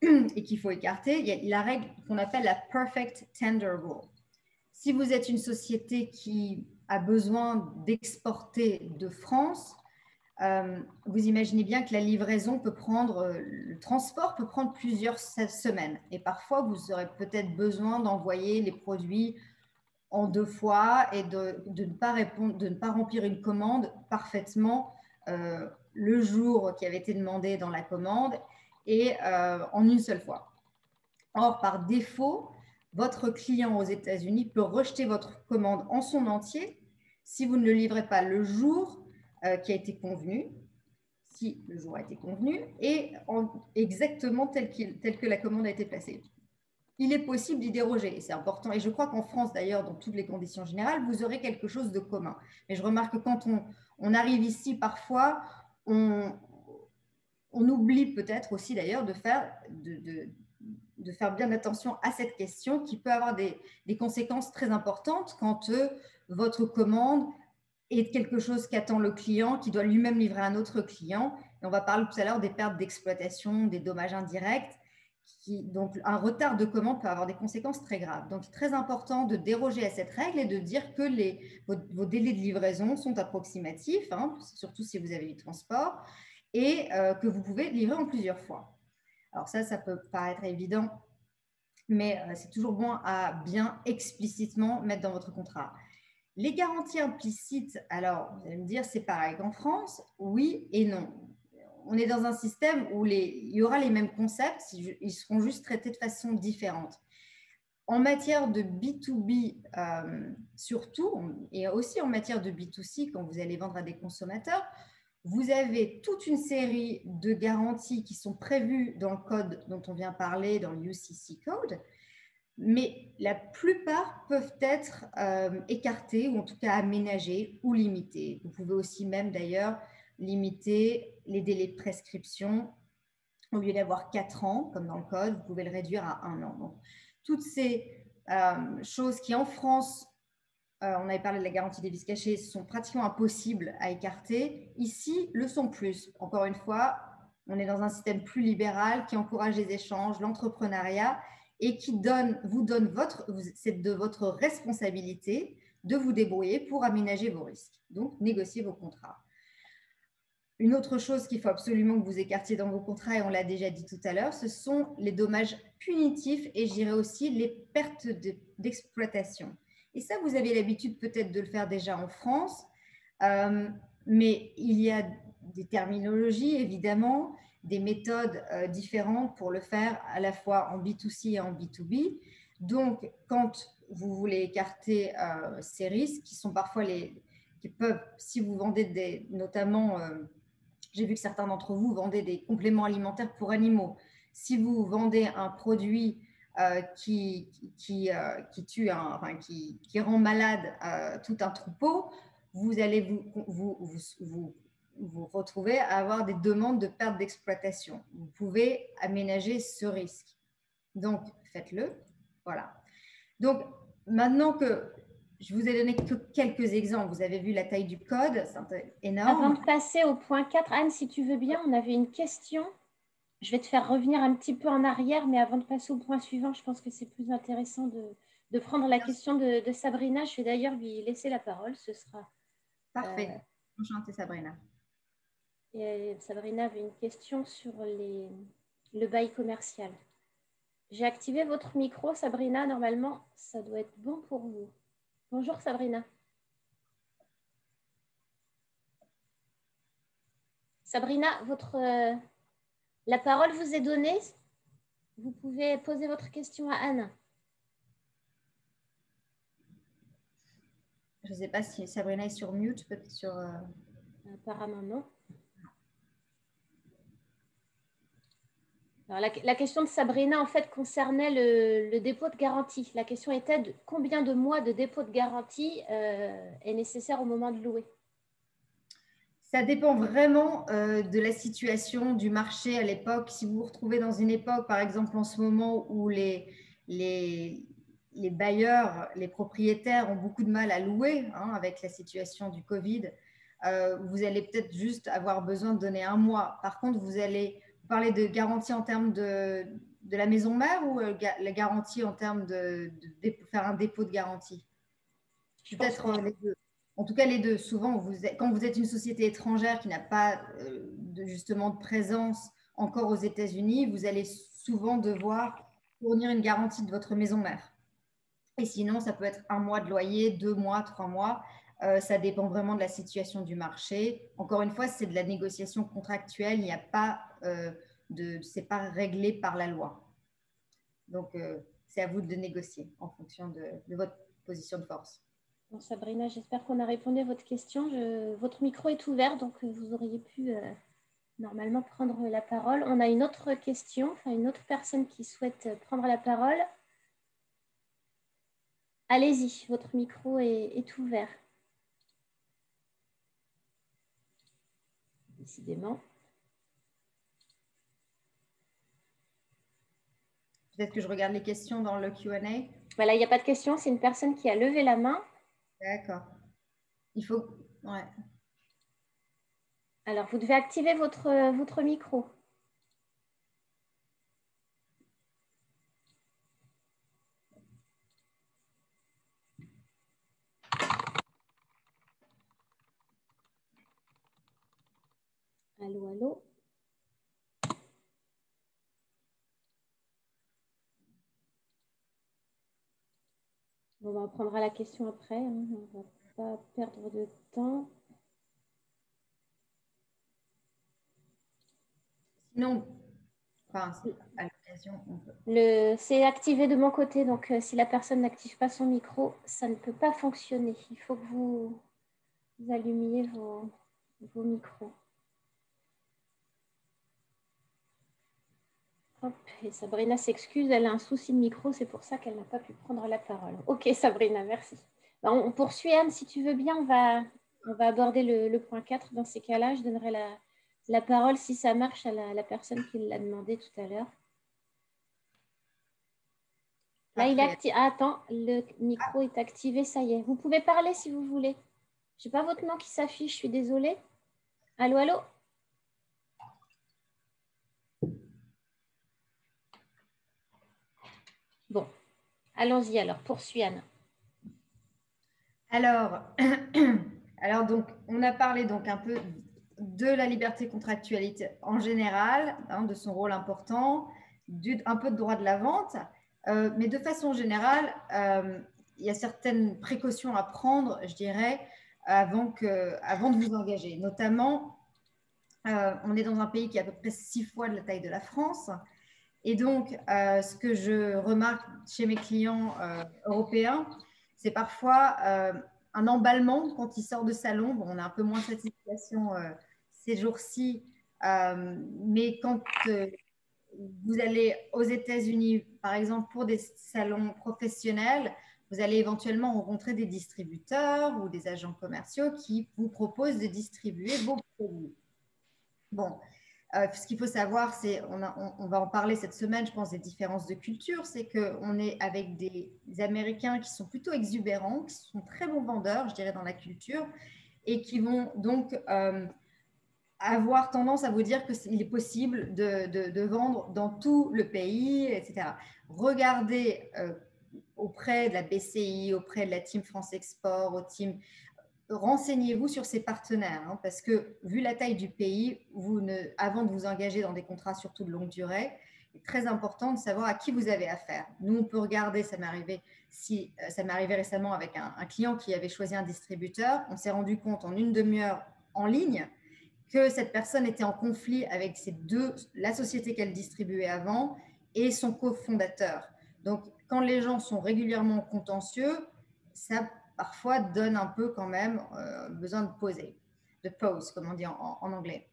[SPEAKER 3] et qu'il faut écarter. Il y a la règle qu'on appelle la Perfect Tender Rule. Si vous êtes une société qui a besoin d'exporter de France, vous imaginez bien que la livraison peut prendre, le transport peut prendre plusieurs semaines. Et parfois, vous aurez peut-être besoin d'envoyer les produits en 2 fois et de ne pas remplir une commande parfaitement le jour qui avait été demandé dans la commande et en une seule fois. Or, par défaut, votre client aux États-Unis peut rejeter votre commande en son entier si vous ne le livrez pas le jour qui a été convenu, si le jour a été convenu, et exactement tel que la commande a été placée. Il est possible d'y déroger, et c'est important. Et je crois qu'en France, d'ailleurs, dans toutes les conditions générales, vous aurez quelque chose de commun. Mais je remarque que quand on arrive ici, parfois, on oublie peut-être aussi, d'ailleurs, de faire bien attention à cette question qui peut avoir des conséquences très importantes quand votre commande est quelque chose qu'attend le client, qui doit lui-même livrer à un autre client. Et on va parler tout à l'heure des pertes d'exploitation, des dommages indirects. Donc, un retard de commande peut avoir des conséquences très graves. Donc, très important de déroger à cette règle et de dire que vos délais de livraison sont approximatifs, hein, surtout si vous avez du transport, et que vous pouvez livrer en plusieurs fois. Alors ça peut paraître évident, mais c'est toujours bon à bien explicitement mettre dans votre contrat. Les garanties implicites, alors vous allez me dire, c'est pareil qu'en France, oui et non. On est dans un système où il y aura les mêmes concepts, ils seront juste traités de façon différente. En matière de B2B surtout, et aussi en matière de B2C, quand vous allez vendre à des consommateurs, vous avez toute une série de garanties qui sont prévues dans le code dont on vient parler, dans le UCC Code, mais la plupart peuvent être écartées ou en tout cas aménagées ou limitées. Vous pouvez aussi même d'ailleurs limiter les délais de prescription. Au lieu d'avoir 4 ans, comme dans le code, vous pouvez le réduire à 1 an. Donc, toutes ces choses qui, en France, on avait parlé de la garantie des vices cachés, sont pratiquement impossibles à écarter. Ici, le sont plus. Encore une fois, on est dans un système plus libéral qui encourage les échanges, l'entrepreneuriat et qui c'est de votre responsabilité de vous débrouiller pour aménager vos risques. Donc, négocier vos contrats. Une autre chose qu'il faut absolument que vous écartiez dans vos contrats, et on l'a déjà dit tout à l'heure, ce sont les dommages punitifs et je dirais aussi les pertes d'exploitation. Et ça, vous avez l'habitude peut-être de le faire déjà en France, mais il y a des terminologies, évidemment, des méthodes différentes pour le faire à la fois en B2C et en B2B. Donc, quand vous voulez écarter ces risques, qui sont parfois qui peuvent, si vous vendez notamment... j'ai vu que certains d'entre vous vendaient des compléments alimentaires pour animaux. Si vous vendez un produit qui rend malade tout un troupeau, vous allez vous retrouver à avoir des demandes de perte d'exploitation. Vous pouvez aménager ce risque. Donc, faites-le. Voilà. Donc, maintenant que je vous ai donné que quelques exemples. Vous avez vu la taille du code, c'est énorme.
[SPEAKER 1] Avant de passer au point 4, Anne, si tu veux bien, on avait une question. Je vais te faire revenir un petit peu en arrière, mais avant de passer au point suivant, je pense que c'est plus intéressant de prendre la question de Sabrina. Je vais d'ailleurs lui laisser la parole. Ce sera
[SPEAKER 3] parfait. Enchantée, Sabrina.
[SPEAKER 1] Et Sabrina avait une question sur le bail commercial. J'ai activé votre micro, Sabrina. Normalement, ça doit être bon pour vous. Bonjour, Sabrina. Sabrina, la parole vous est donnée. Vous pouvez poser votre question à Anne.
[SPEAKER 3] Je ne sais pas si Sabrina est sur mute, peut-être sur...
[SPEAKER 1] Apparemment, non. Alors, la question de Sabrina, en fait, concernait le dépôt de garantie. La question était de combien de mois de dépôt de garantie est nécessaire au moment de louer?
[SPEAKER 3] Ça dépend vraiment de la situation du marché à l'époque. Si vous vous retrouvez dans une époque, par exemple en ce moment, où les bailleurs, les propriétaires ont beaucoup de mal à louer avec la situation du Covid, vous allez peut-être juste avoir besoin de donner 1 mois. Par contre, vous allez parler de garantie en termes de la maison mère ou la garantie en termes de faire un dépôt de garantie? Peut-être les deux. En tout cas, les deux. Souvent, quand vous êtes une société étrangère qui n'a pas justement de présence encore aux États-Unis, vous allez souvent devoir fournir une garantie de votre maison mère. Et sinon, ça peut être 1 mois de loyer, 2 mois, 3 mois. Ça dépend vraiment de la situation du marché. Encore une fois, c'est de la négociation contractuelle. Il n'y a pas c'est pas réglé par la loi. Donc, c'est à vous de négocier en fonction de votre position de force.
[SPEAKER 1] Bon, Sabrina, j'espère qu'on a répondu à votre question. Votre micro est ouvert, donc vous auriez pu normalement prendre la parole. On a une autre question, enfin une autre personne qui souhaite prendre la parole. Allez-y, votre micro est ouvert. Décidément.
[SPEAKER 3] Peut-être que je regarde les questions dans le Q&A.
[SPEAKER 1] Voilà, il n'y a pas de question, c'est une personne qui a levé la main.
[SPEAKER 3] D'accord. Il faut... Ouais.
[SPEAKER 1] Alors, vous devez activer votre micro. Allô, allô. Bon, on prendra la question après. On ne va pas perdre de temps.
[SPEAKER 3] Sinon, enfin, à l'occasion, on peut.
[SPEAKER 1] C'est activé de mon côté, donc si la personne n'active pas son micro, ça ne peut pas fonctionner. Il faut que vous allumiez vos micros. Hop, et Sabrina s'excuse, elle a un souci de micro, c'est pour ça qu'elle n'a pas pu prendre la parole. Ok, Sabrina, merci. On poursuit, Anne, si tu veux bien, on va aborder le point 4. Dans ces cas-là, je donnerai la parole, si ça marche, à la personne qui l'a demandé tout à l'heure. Là, il est
[SPEAKER 3] Parfait.
[SPEAKER 1] activé. Ah, attends, le micro est activé, ça y est. Vous pouvez parler si vous voulez. Je n'ai pas votre nom qui s'affiche, je suis désolée. Allô, allô? Bon, allons-y alors, poursuis Anne.
[SPEAKER 3] Alors, donc, on a parlé donc un peu de la liberté contractuelle en général, hein, de son rôle important, un peu de droit de la vente, mais de façon générale, il y a certaines précautions à prendre, je dirais, avant de vous engager. Notamment, on est dans un pays qui est à peu près 6 fois de la taille de la France. Et donc, ce que je remarque chez mes clients européens, c'est parfois un emballement quand ils sortent de salon. Bon, on a un peu moins cette situation ces jours-ci, mais quand vous allez aux États-Unis, par exemple, pour des salons professionnels, vous allez éventuellement rencontrer des distributeurs ou des agents commerciaux qui vous proposent de distribuer vos produits. Bon, ce qu'il faut savoir, c'est, on va en parler cette semaine, je pense, des différences de culture, c'est qu'on est avec des Américains qui sont plutôt exubérants, qui sont très bons vendeurs, je dirais, dans la culture, et qui vont donc avoir tendance à vous dire qu'il est possible de vendre dans tout le pays, etc. Regardez auprès de la BCI, auprès de la Team France Export, au Team renseignez-vous sur ces partenaires, hein, parce que vu la taille du pays, avant de vous engager dans des contrats surtout de longue durée, il est très important de savoir à qui vous avez affaire. Nous, on peut regarder, ça m'est arrivé récemment avec un client qui avait choisi un distributeur. On s'est rendu compte en une demi-heure en ligne que cette personne était en conflit avec la société qu'elle distribuait avant et son cofondateur. Donc, quand les gens sont régulièrement contentieux, ça parfois donne un peu quand même besoin de pause, comme on dit en anglais.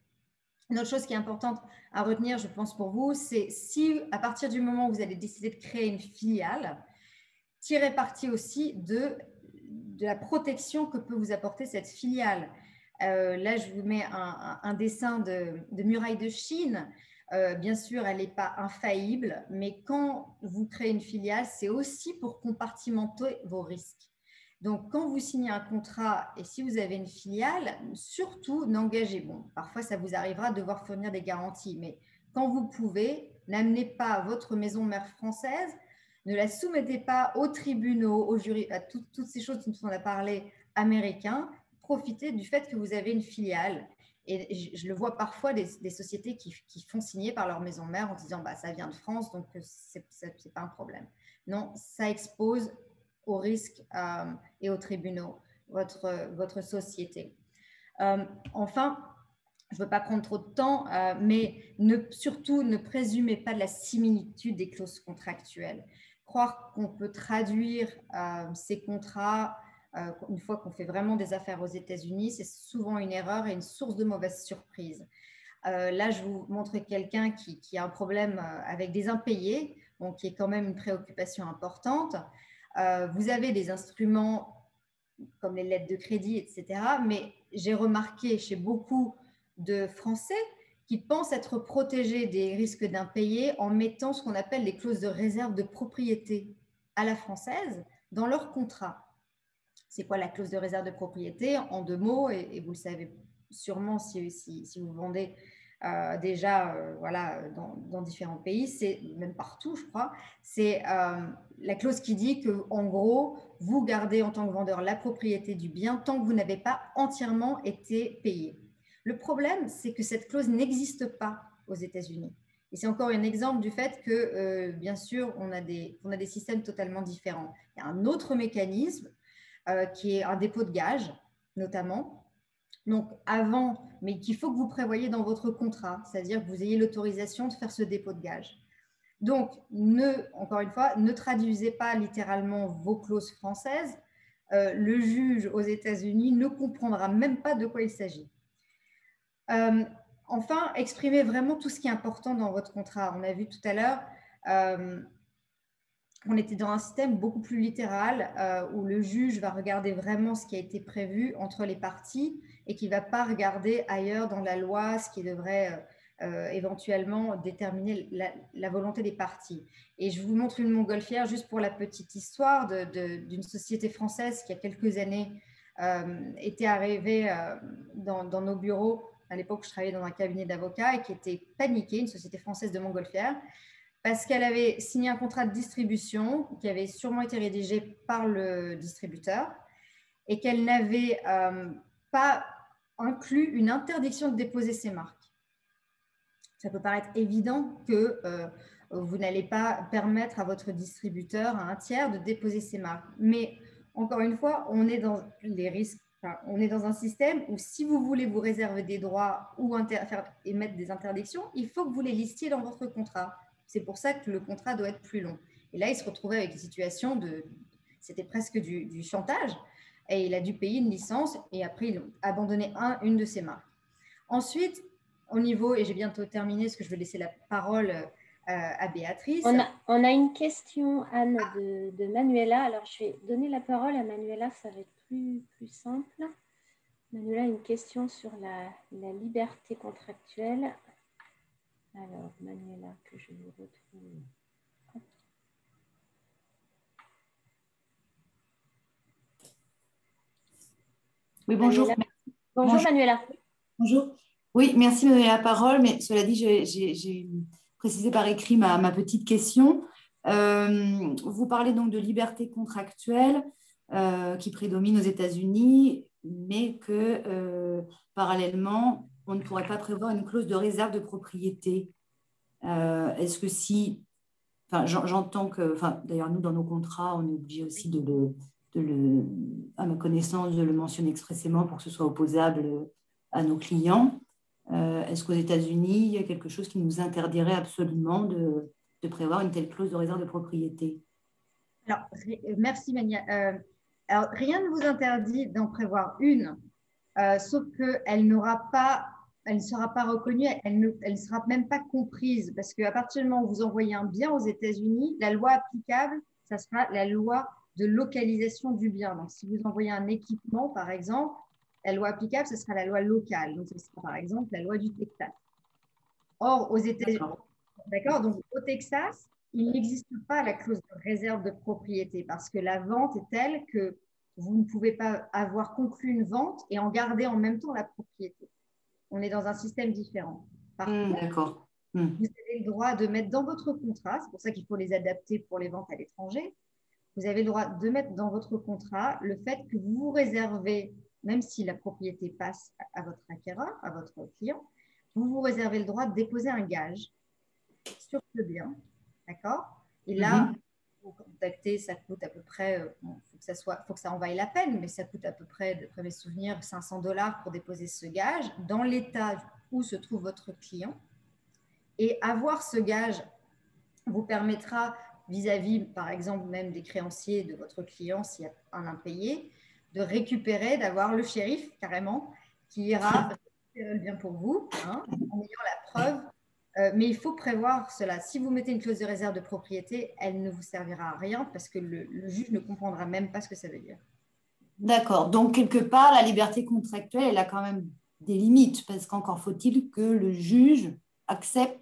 [SPEAKER 3] Une autre chose qui est importante à retenir, je pense pour vous, c'est si à partir du moment où vous allez décider de créer une filiale, tirez parti aussi de la protection que peut vous apporter cette filiale. Là, je vous mets un dessin de muraille de Chine. Bien sûr, elle n'est pas infaillible, mais quand vous créez une filiale, c'est aussi pour compartimenter vos risques. Donc, quand vous signez un contrat et si vous avez une filiale, surtout n'engagez, bon, parfois ça vous arrivera de devoir fournir des garanties, mais quand vous pouvez, n'amenez pas votre maison mère française, ne la soumettez pas aux tribunaux, aux jurys, à toutes ces choses dont on a parlé américains. Profitez du fait que vous avez une filiale. Et je le vois parfois des sociétés qui font signer par leur maison mère en disant bah, ça vient de France, donc c'est pas un problème. Non, ça expose aux risques et aux tribunaux votre société. Enfin, je ne veux pas prendre trop de temps, mais surtout ne présumez pas de la similitude des clauses contractuelles. Croire qu'on peut traduire ces contrats une fois qu'on fait vraiment des affaires aux États-Unis, c'est souvent une erreur et une source de mauvaise surprise. Là, je vous montre quelqu'un qui a un problème avec des impayés, donc qui est quand même une préoccupation importante. Vous avez des instruments comme les lettres de crédit, etc. Mais j'ai remarqué chez beaucoup de Français qui pensent être protégés des risques d'impayés en mettant ce qu'on appelle les clauses de réserve de propriété à la française dans leur contrat. C'est quoi la clause de réserve de propriété? En deux mots, et vous le savez sûrement si vous vendez déjà voilà, dans différents pays, c'est même partout, je crois, c'est la clause qui dit que en gros, vous gardez en tant que vendeur la propriété du bien tant que vous n'avez pas entièrement été payé. Le problème, c'est que cette clause n'existe pas aux États-Unis. Et c'est encore un exemple du fait que, bien sûr, on a des systèmes totalement différents. Il y a un autre mécanisme qui est un dépôt de gage, notamment. Donc, avant, mais qu'il faut que vous prévoyez dans votre contrat, c'est-à-dire que vous ayez l'autorisation de faire ce dépôt de gage. Donc, encore une fois, ne traduisez pas littéralement vos clauses françaises. Le juge aux États-Unis ne comprendra même pas de quoi il s'agit. Enfin, exprimez vraiment tout ce qui est important dans votre contrat. On a vu tout à l'heure on était dans un système beaucoup plus littéral où le juge va regarder vraiment ce qui a été prévu entre les parties et qui ne va pas regarder ailleurs dans la loi ce qui devrait éventuellement déterminer la volonté des parties. Et je vous montre une montgolfière juste pour la petite histoire d'une société française qui, il y a quelques années, était arrivée dans nos bureaux. À l'époque, je travaillais dans un cabinet d'avocats et qui était paniquée, une société française de montgolfière, parce qu'elle avait signé un contrat de distribution qui avait sûrement été rédigé par le distributeur et qu'elle n'avait pas inclus une interdiction de déposer ses marques. Ça peut paraître évident que vous n'allez pas permettre à votre distributeur, à un tiers, de déposer ses marques. Mais encore une fois, on est dans les risques. Enfin, on est dans un système où si vous voulez vous réserver des droits ou émettre des interdictions, il faut que vous les listiez dans votre contrat. C'est pour ça que le contrat doit être plus long. Et là, il se retrouvait avec une situation c'était presque du chantage. Et il a dû payer une licence et après, il a abandonné une de ses marques. Ensuite, au niveau, et j'ai bientôt terminé, parce que je vais laisser la parole à Béatrice.
[SPEAKER 1] On a une question, Anne, de Manuela. Alors, je vais donner la parole à Manuela, ça va être plus simple. Manuela a une question sur la liberté contractuelle. Alors, Manuela, que je vous retrouve.
[SPEAKER 4] Oui, bonjour.
[SPEAKER 1] Manuela. Bonjour, Manuela.
[SPEAKER 4] Bonjour. Oui, merci de me donner la parole, mais cela dit, j'ai précisé par écrit ma petite question. Vous parlez donc de liberté contractuelle qui prédomine aux États-Unis, mais que parallèlement, on ne pourrait pas prévoir une clause de réserve de propriété. Est-ce que si, enfin, j'entends que, enfin, d'ailleurs, nous, dans nos contrats, on est obligé aussi à ma connaissance, de le mentionner expressément pour que ce soit opposable à nos clients. Est-ce qu'aux États-Unis, il y a quelque chose qui nous interdirait absolument de prévoir une telle clause de réserve de propriété?
[SPEAKER 3] Alors, merci Mania. Alors, rien ne vous interdit d'en prévoir une, sauf qu'elle ne sera pas reconnue, elle ne sera même pas comprise, parce qu'à partir du moment où vous envoyez un bien aux États-Unis, la loi applicable, ça sera la loi de localisation du bien. Donc, si vous envoyez un équipement, par exemple, la loi applicable, ce sera la loi locale. Donc, ce sera par exemple la loi du Texas. Or, aux États-Unis, d'accord, donc au Texas, il n'existe pas la clause de réserve de propriété parce que la vente est telle que vous ne pouvez pas avoir conclu une vente et en garder en même temps la propriété. On est dans un système différent. Par contre, vous avez le droit de mettre dans votre contrat, c'est pour ça qu'il faut les adapter pour les ventes à l'étranger, vous avez le droit de mettre dans votre contrat le fait que vous vous réservez, même si la propriété passe à votre acquéreur, à votre client, vous vous réservez le droit de déposer un gage sur le bien, d'accord? Et là, vous contactez, ça coûte à peu près, faut que ça en vaille la peine, mais ça coûte à peu près, d'après mes souvenirs, $500 pour déposer ce gage dans l'état où se trouve votre client. Et avoir ce gage vous permettra, vis-à-vis, par exemple, même des créanciers de votre client, s'il y a un impayé, de récupérer, d'avoir le shérif, carrément, qui ira récupérer le bien pour vous, hein, en ayant la preuve. Mais il faut prévoir cela. Si vous mettez une clause de réserve de propriété, elle ne vous servira à rien parce que le juge ne comprendra même pas ce que ça veut dire.
[SPEAKER 4] D'accord. Donc, quelque part, la liberté contractuelle, elle a quand même des limites parce qu'encore faut-il que le juge accepte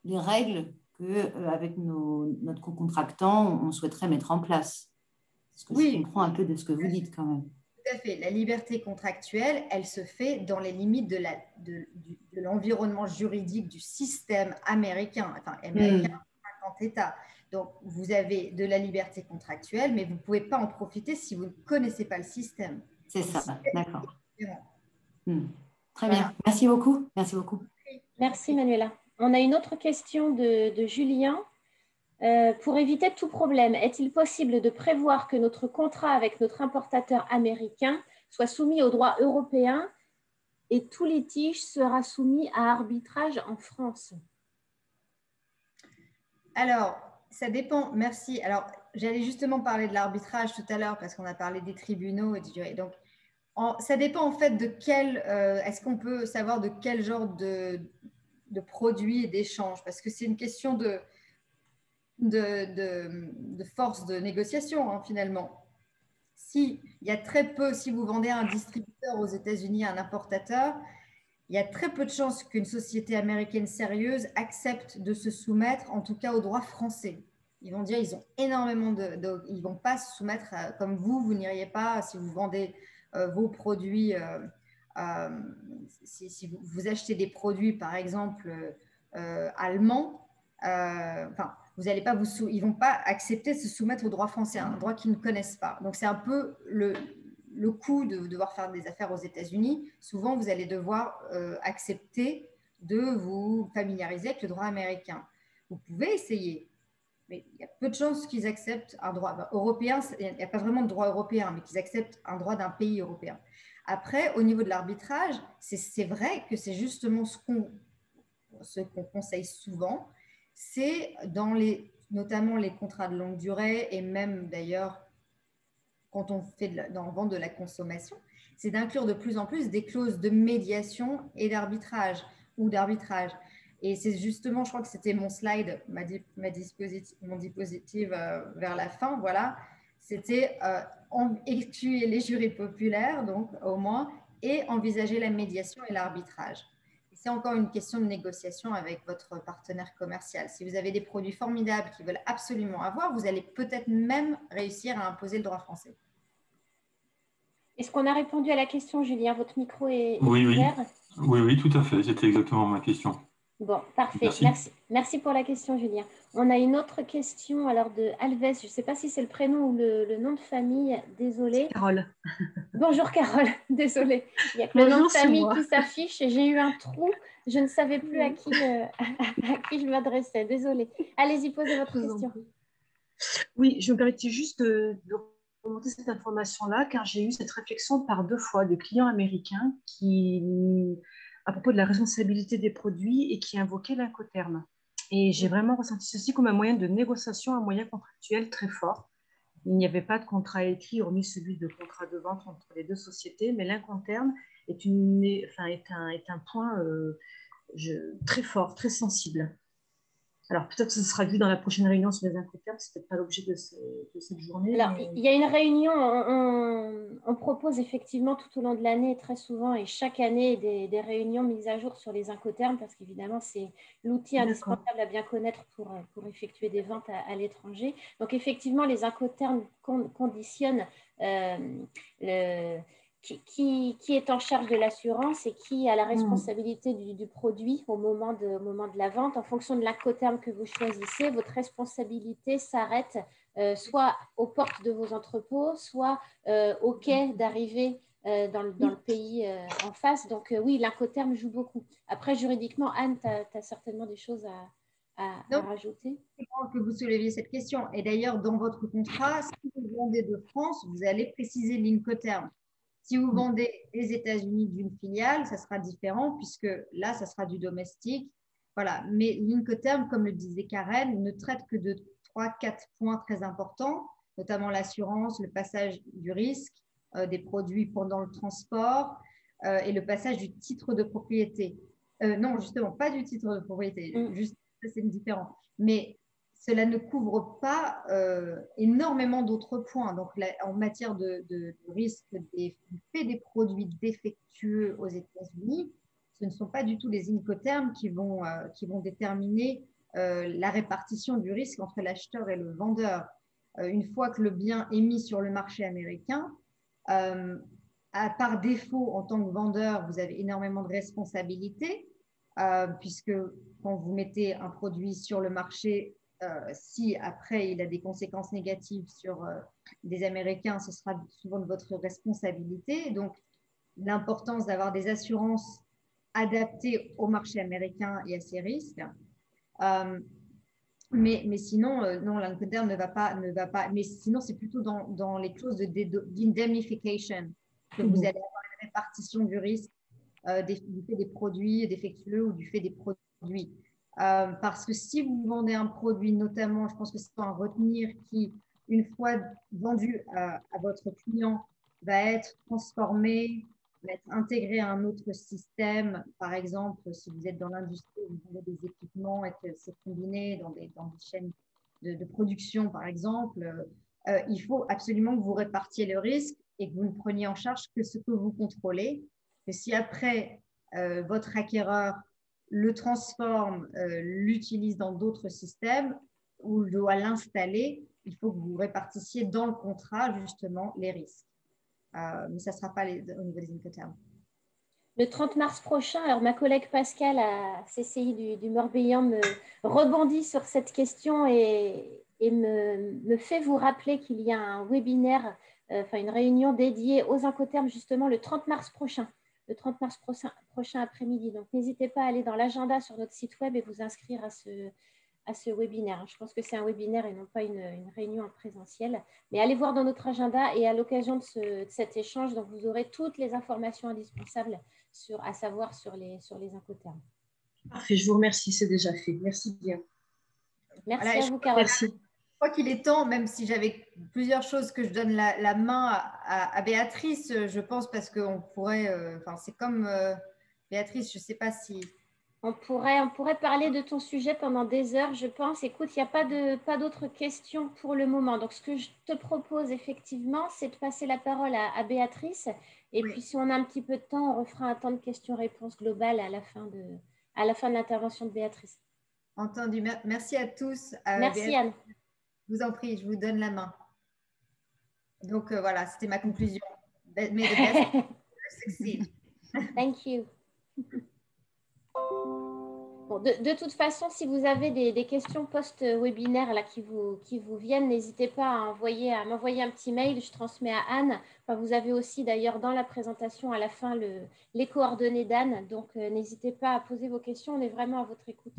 [SPEAKER 4] les règles qu'avec notre co-contractant, on souhaiterait mettre en place. Parce que je comprends un peu de ce que vous dites quand même.
[SPEAKER 3] Tout à fait. La liberté contractuelle, elle se fait dans les limites de l'environnement juridique du système américain. Enfin, américain, 50 États. Donc, vous avez de la liberté contractuelle, mais vous ne pouvez pas en profiter si vous ne connaissez pas le système.
[SPEAKER 4] C'est ça, d'accord. Très bien. Merci beaucoup. Merci beaucoup.
[SPEAKER 1] Merci Manuela. On a une autre question de Julien. Pour éviter tout problème, est-il possible de prévoir que notre contrat avec notre importateur américain soit soumis au droit européen et tout litige sera soumis à arbitrage en France?
[SPEAKER 3] Alors, ça dépend. Merci. Alors, j'allais justement parler de l'arbitrage tout à l'heure parce qu'on a parlé des tribunaux et du jury. Donc, ça dépend en fait de quel. Est-ce qu'on peut savoir de quel genre de produit et d'échange? Parce que c'est une question de. de force de négociation, hein, finalement. Si vous vendez à un distributeur aux États-Unis, à un importateur, il y a très peu de chances qu'une société américaine sérieuse accepte de se soumettre, en tout cas au droit français. Ils vont dire, ils ont énormément ils vont pas se soumettre comme vous n'iriez pas si vous vendez vos produits, si vous achetez des produits, par exemple, allemands, enfin, vous n'allez pas ils vont pas accepter de se soumettre au droit français, un droit qu'ils ne connaissent pas. Donc, c'est un peu le coût de devoir faire des affaires aux États-Unis. Souvent, vous allez devoir accepter de vous familiariser avec le droit américain. Vous pouvez essayer, mais il y a peu de chances qu'ils acceptent un droit européen. Il n'y a pas vraiment de droit européen, mais qu'ils acceptent un droit d'un pays européen. Après, au niveau de l'arbitrage, c'est vrai que c'est justement ce qu'on conseille souvent. C'est notamment les contrats de longue durée et même d'ailleurs quand on fait dans la vente de la consommation, c'est d'inclure de plus en plus des clauses de médiation et d'arbitrage ou d'arbitrage. Et c'est justement, je crois que c'était mon slide, mon diapositive vers la fin, voilà, c'était exclure les jurys populaires, donc au moins, et envisager la médiation et l'arbitrage. C'est encore une question de négociation avec votre partenaire commercial. Si vous avez des produits formidables qu'ils veulent absolument avoir, vous allez peut-être même réussir à imposer le droit français.
[SPEAKER 1] Est-ce qu'on a répondu à la question, Julien? Votre micro est
[SPEAKER 5] Oui,
[SPEAKER 1] ouvert?
[SPEAKER 5] oui, tout à fait. C'était exactement ma question.
[SPEAKER 1] Bon, parfait.
[SPEAKER 5] Merci.
[SPEAKER 1] Merci pour la question, Julien. On a une autre question alors de Alves. Je ne sais pas si c'est le prénom ou le nom de famille. Désolée.
[SPEAKER 6] Carole.
[SPEAKER 1] Bonjour Carole, désolée. Il y a que le nom de famille qui s'affiche et j'ai eu un trou. Je ne savais plus à qui je m'adressais. Désolée. Allez-y, posez votre question.
[SPEAKER 6] Oui, je me permettais juste de remonter cette information-là, car j'ai eu cette réflexion par 2 fois de clients américains à propos de la responsabilité des produits et qui invoquaient l'incoterm. Et j'ai vraiment ressenti ceci comme un moyen de négociation, un moyen contractuel très fort. Il n'y avait pas de contrat écrit, hormis celui de contrat de vente entre les 2 sociétés, mais l'incoterm est un point très fort, très sensible. Alors, peut-être que ce sera vu dans la prochaine réunion sur les incoterms, c'est peut-être pas l'objet de cette journée.
[SPEAKER 1] Alors, il y a une réunion, on propose effectivement tout au long de l'année, très souvent, et chaque année, des réunions mises à jour sur les incoterms, parce qu'évidemment, c'est l'outil indispensable à bien connaître pour effectuer des ventes à l'étranger. Donc, effectivement, les incoterms conditionnent qui est en charge de l'assurance et qui a la responsabilité du produit au moment de la vente. En fonction de l'incoterm que vous choisissez, votre responsabilité s'arrête soit aux portes de vos entrepôts, soit au quai d'arrivée dans le pays en face. Donc oui, l'incoterm joue beaucoup. Après, juridiquement, Anne, tu as certainement des choses à rajouter.
[SPEAKER 3] C'est bon que vous souleviez cette question. Et d'ailleurs, dans votre contrat, si vous vendez de France, vous allez préciser l'incoterm. Si vous vendez des États-Unis d'une filiale, ça sera différent puisque là, ça sera du domestique. Voilà. Mais l'incoterm, comme le disait Karen, ne traite que de 3-4 points très importants, notamment l'assurance, le passage du risque des produits pendant le transport et le passage du titre de propriété. Non, justement, pas du titre de propriété. Juste, c'est différent. Mais cela ne couvre pas énormément d'autres points. Donc, en matière de risque du fait des produits défectueux aux États-Unis, ce ne sont pas du tout les incoterms qui vont déterminer la répartition du risque entre l'acheteur et le vendeur. Une fois que le bien est mis sur le marché américain, par défaut, en tant que vendeur, vous avez énormément de responsabilités, puisque quand vous mettez un produit sur le marché, si après il a des conséquences négatives sur des Américains, ce sera souvent de votre responsabilité. Donc, l'importance d'avoir des assurances adaptées au marché américain et à ses risques. Mais sinon, non, l'incoterm ne va pas. Mais sinon, c'est plutôt dans les clauses d'indemnification que vous allez avoir une répartition du risque du fait des produits défectueux ou du fait des produits. Parce que si vous vendez un produit, notamment, je pense que c'est un retenir qui, une fois vendu à votre client, va être transformé, va être intégré à un autre système. Par exemple, si vous êtes dans l'industrie, vous vendez des équipements et que c'est combiné dans des chaînes de production, par exemple, il faut absolument que vous répartiez le risque et que vous ne preniez en charge que ce que vous contrôlez. Et si après, votre acquéreur le transforme, l'utilise dans d'autres systèmes ou doit l'installer, il faut que vous répartissiez dans le contrat justement les risques. Mais ça ne sera pas au niveau des Incoterms.
[SPEAKER 1] Le 30 mars prochain, alors ma collègue Pascal à CCI du Morbihan me rebondit sur cette question et me fait vous rappeler qu'il y a un webinaire, enfin une réunion dédiée aux Incoterms justement le 30 mars prochain. Le 30 mars prochain après-midi. Donc, n'hésitez pas à aller dans l'agenda sur notre site web et vous inscrire à ce webinaire. Je pense que c'est un webinaire et non pas une réunion en présentiel. Mais allez voir dans notre agenda et à l'occasion de cet échange, donc vous aurez toutes les informations indispensables à savoir sur les Incoterms.
[SPEAKER 6] Parfait, je vous remercie, c'est déjà fait. Merci bien.
[SPEAKER 1] Merci
[SPEAKER 3] voilà,
[SPEAKER 1] à vous, Carole.
[SPEAKER 6] Merci.
[SPEAKER 3] Je crois qu'il est temps, même si j'avais plusieurs choses que je donne la main à Béatrice, je pense, parce qu'on pourrait, c'est comme Béatrice, je ne sais pas si…
[SPEAKER 1] On pourrait parler de ton sujet pendant des heures, je pense. Écoute, il n'y a pas d'autres questions pour le moment. Donc, ce que je te propose effectivement, c'est de passer la parole à Béatrice. Et
[SPEAKER 3] Oui.
[SPEAKER 1] puis, si on a un petit peu de temps, on refera un temps de questions-réponses globales à la fin de l'intervention de Béatrice.
[SPEAKER 3] Entendu. Merci à tous.
[SPEAKER 1] Merci,
[SPEAKER 3] Béatrice,
[SPEAKER 1] Anne.
[SPEAKER 3] je vous en prie, je vous donne la main. Donc, voilà, c'était ma conclusion. May the best succeed.
[SPEAKER 1] Thank you. Bon, de toute façon, si vous avez des questions post-webinaire là, qui vous viennent, n'hésitez pas à m'envoyer un petit mail, je transmets à Anne. Enfin, vous avez aussi d'ailleurs dans la présentation à la fin les coordonnées d'Anne, donc n'hésitez pas à poser vos questions, on est vraiment à votre écoute.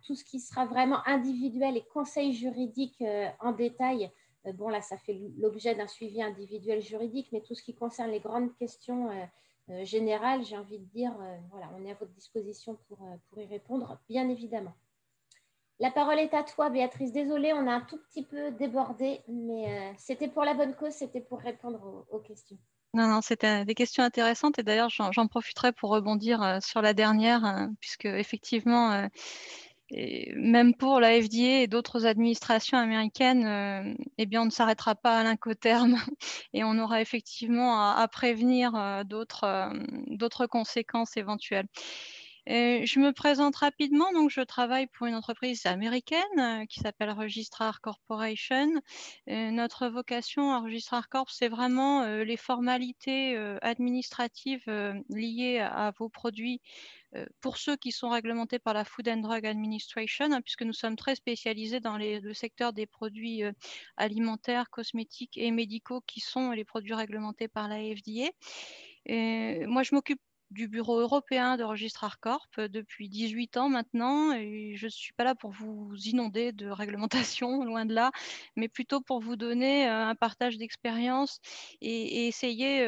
[SPEAKER 1] Tout ce qui sera vraiment individuel et conseil juridique en détail, bon là ça fait l'objet d'un suivi individuel juridique, mais tout ce qui concerne les grandes questions générales, j'ai envie de dire, voilà, on est à votre disposition pour y répondre, bien évidemment. La parole est à toi, Béatrice. Désolée, on a un tout petit peu débordé, mais c'était pour la bonne cause, c'était pour répondre aux questions.
[SPEAKER 7] Non, c'était des questions intéressantes et d'ailleurs j'en profiterai pour rebondir sur la dernière, puisque effectivement, et même pour la FDA et d'autres administrations américaines, eh bien, on ne s'arrêtera pas à l'Incoterm et on aura effectivement à prévenir d'autres conséquences éventuelles. Je me présente rapidement, donc je travaille pour une entreprise américaine qui s'appelle Registrar Corporation. Notre vocation à Registrar Corp, c'est vraiment les formalités administratives liées à vos produits pour ceux qui sont réglementés par la Food and Drug Administration, puisque nous sommes très spécialisés dans le secteur des produits alimentaires, cosmétiques et médicaux qui sont les produits réglementés par la FDA. Moi, je m'occupe du bureau européen de Registrar Corp depuis 18 ans maintenant et je ne suis pas là pour vous inonder de réglementation, loin de là, mais plutôt pour vous donner un partage d'expérience et essayer,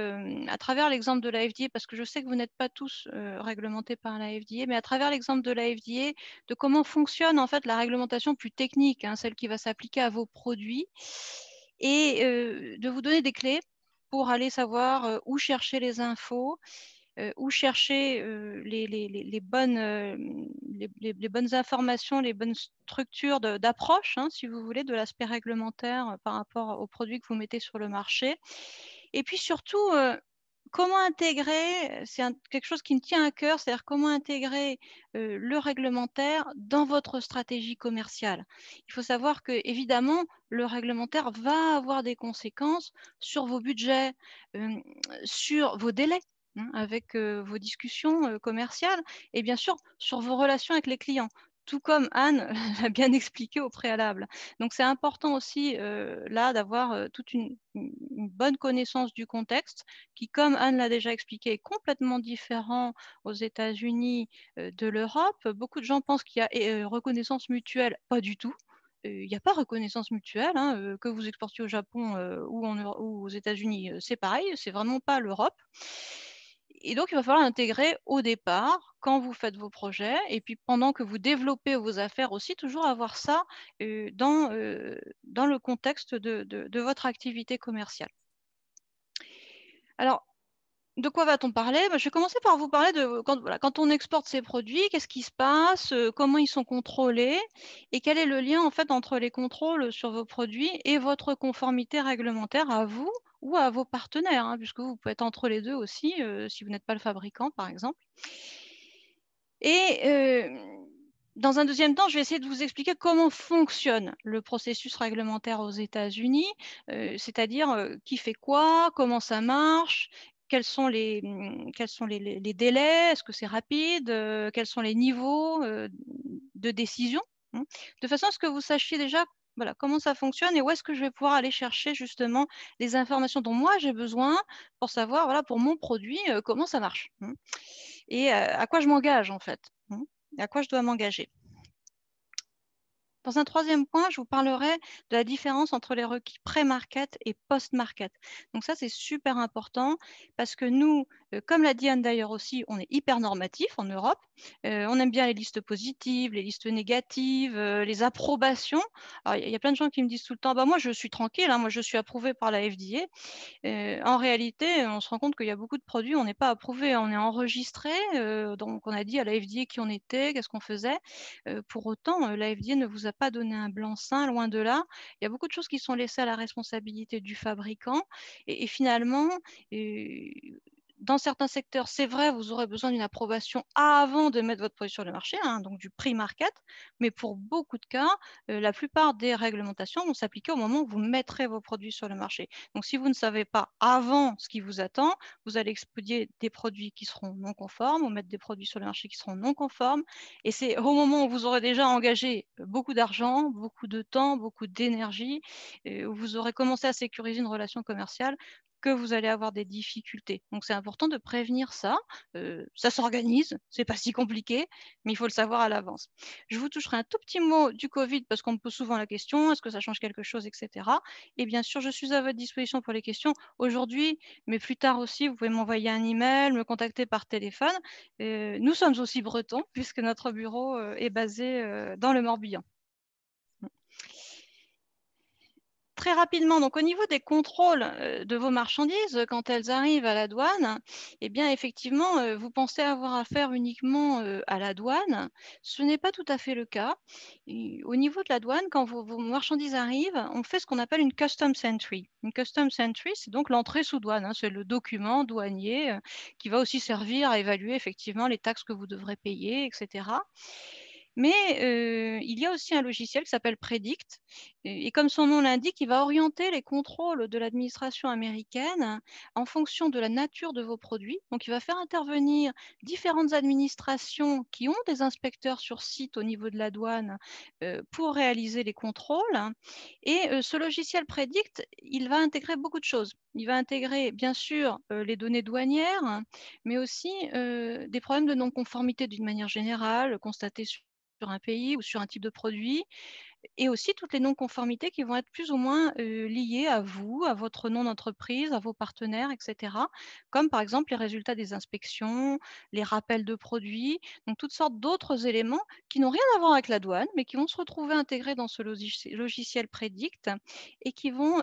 [SPEAKER 7] à travers l'exemple de la FDA, parce que je sais que vous n'êtes pas tous réglementés par la FDA, mais à travers l'exemple de la FDA, de comment fonctionne en fait la réglementation plus technique, celle qui va s'appliquer à vos produits, et de vous donner des clés pour aller savoir où chercher les infos, où chercher les bonnes informations, les bonnes structures d'approche, si vous voulez, de l'aspect réglementaire par rapport aux produits que vous mettez sur le marché. Et puis surtout, comment intégrer, c'est quelque chose qui me tient à cœur, c'est-à-dire comment intégrer le réglementaire dans votre stratégie commerciale. Il faut savoir que, évidemment, le réglementaire va avoir des conséquences sur vos budgets, sur vos délais, avec vos discussions commerciales et bien sûr sur vos relations avec les clients, tout comme Anne l'a bien expliqué au préalable. Donc c'est important aussi là d'avoir toute une bonne connaissance du contexte qui, comme Anne l'a déjà expliqué, est complètement différent aux États-Unis de l'Europe. Beaucoup de gens pensent qu'il y a reconnaissance mutuelle, pas du tout. Il n'y a pas reconnaissance mutuelle, que vous exportiez au Japon ou aux États-Unis, c'est pareil, c'est vraiment pas l'Europe. Et donc, il va falloir l'intégrer au départ, quand vous faites vos projets, et puis pendant que vous développez vos affaires aussi, toujours avoir ça dans le contexte de votre activité commerciale. Alors, De quoi va-t-on parler? Je vais commencer par vous parler de quand on exporte ces produits, qu'est-ce qui se passe, comment ils sont contrôlés et quel est le lien en fait entre les contrôles sur vos produits et votre conformité réglementaire à vous ou à vos partenaires, hein, puisque vous pouvez être entre les deux aussi, si vous n'êtes pas le fabricant par exemple. Et dans un deuxième temps, je vais essayer de vous expliquer comment fonctionne le processus réglementaire aux États-Unis, c'est-à-dire qui fait quoi, comment ça marche, quels sont les délais, est-ce que c'est rapide, quels sont les niveaux de décision, hein, de façon à ce que vous sachiez déjà voilà, comment ça fonctionne et où est-ce que je vais pouvoir aller chercher justement les informations dont moi j'ai besoin pour savoir, voilà, pour mon produit, comment ça marche, hein, et à quoi je m'engage en fait, hein, et à quoi je dois m'engager. Dans un troisième point, je vous parlerai de la différence entre les requis pré-market et post-market. Donc ça, c'est super important parce que nous, comme l'a dit Anne d'ailleurs aussi, on est hyper normatif en Europe. On aime bien les listes positives, les listes négatives, les approbations. Alors, il y a plein de gens qui me disent tout le temps, bah, moi, je suis tranquille, hein, moi, je suis approuvé par la FDA. En réalité, on se rend compte qu'il y a beaucoup de produits, on n'est pas approuvé, on est enregistré, donc on a dit à la FDA qui on était, qu'est-ce qu'on faisait. Pour autant, la FDA ne vous a pas donné un blanc-seing, loin de là. Il y a beaucoup de choses qui sont laissées à la responsabilité du fabricant et finalement, dans certains secteurs, c'est vrai, vous aurez besoin d'une approbation avant de mettre votre produit sur le marché, hein, donc du pre-market, mais pour beaucoup de cas, la plupart des réglementations vont s'appliquer au moment où vous mettrez vos produits sur le marché. Donc, si vous ne savez pas avant ce qui vous attend, vous allez expédier des produits qui seront non conformes ou mettre des produits sur le marché qui seront non conformes. Et c'est au moment où vous aurez déjà engagé beaucoup d'argent, beaucoup de temps, beaucoup d'énergie, où vous aurez commencé à sécuriser une relation commerciale que vous allez avoir des difficultés. Donc, c'est important de prévenir ça. Ça s'organise, c'est pas si compliqué, mais il faut le savoir à l'avance. Je vous toucherai un tout petit mot du Covid parce qu'on me pose souvent la question, est-ce que ça change quelque chose, etc. Et bien sûr, je suis à votre disposition pour les questions aujourd'hui, mais plus tard aussi, vous pouvez m'envoyer un email, me contacter par téléphone. Nous sommes aussi bretons puisque notre bureau est basé dans le Morbihan. Très rapidement, donc au niveau des contrôles de vos marchandises, quand elles arrivent à la douane, eh bien effectivement, vous pensez avoir affaire uniquement à la douane. Ce n'est pas tout à fait le cas. Et au niveau de la douane, quand vos marchandises arrivent, on fait ce qu'on appelle une customs entry. Une customs entry, c'est donc l'entrée sous douane, hein, c'est le document douanier qui va aussi servir à évaluer effectivement les taxes que vous devrez payer, etc. Mais il y a aussi un logiciel qui s'appelle Predict. Et comme son nom l'indique, il va orienter les contrôles de l'administration américaine en fonction de la nature de vos produits. Donc, il va faire intervenir différentes administrations qui ont des inspecteurs sur site au niveau de la douane pour réaliser les contrôles. Et ce logiciel Predict, il va intégrer beaucoup de choses. Il va intégrer, bien sûr, les données douanières, mais aussi des problèmes de non-conformité d'une manière générale, constatés sur un pays ou sur un type de produit, et aussi toutes les non-conformités qui vont être plus ou moins liées à vous, à votre nom d'entreprise, à vos partenaires, etc. Comme par exemple les résultats des inspections, les rappels de produits, donc toutes sortes d'autres éléments qui n'ont rien à voir avec la douane, mais qui vont se retrouver intégrés dans ce logiciel Predict et qui vont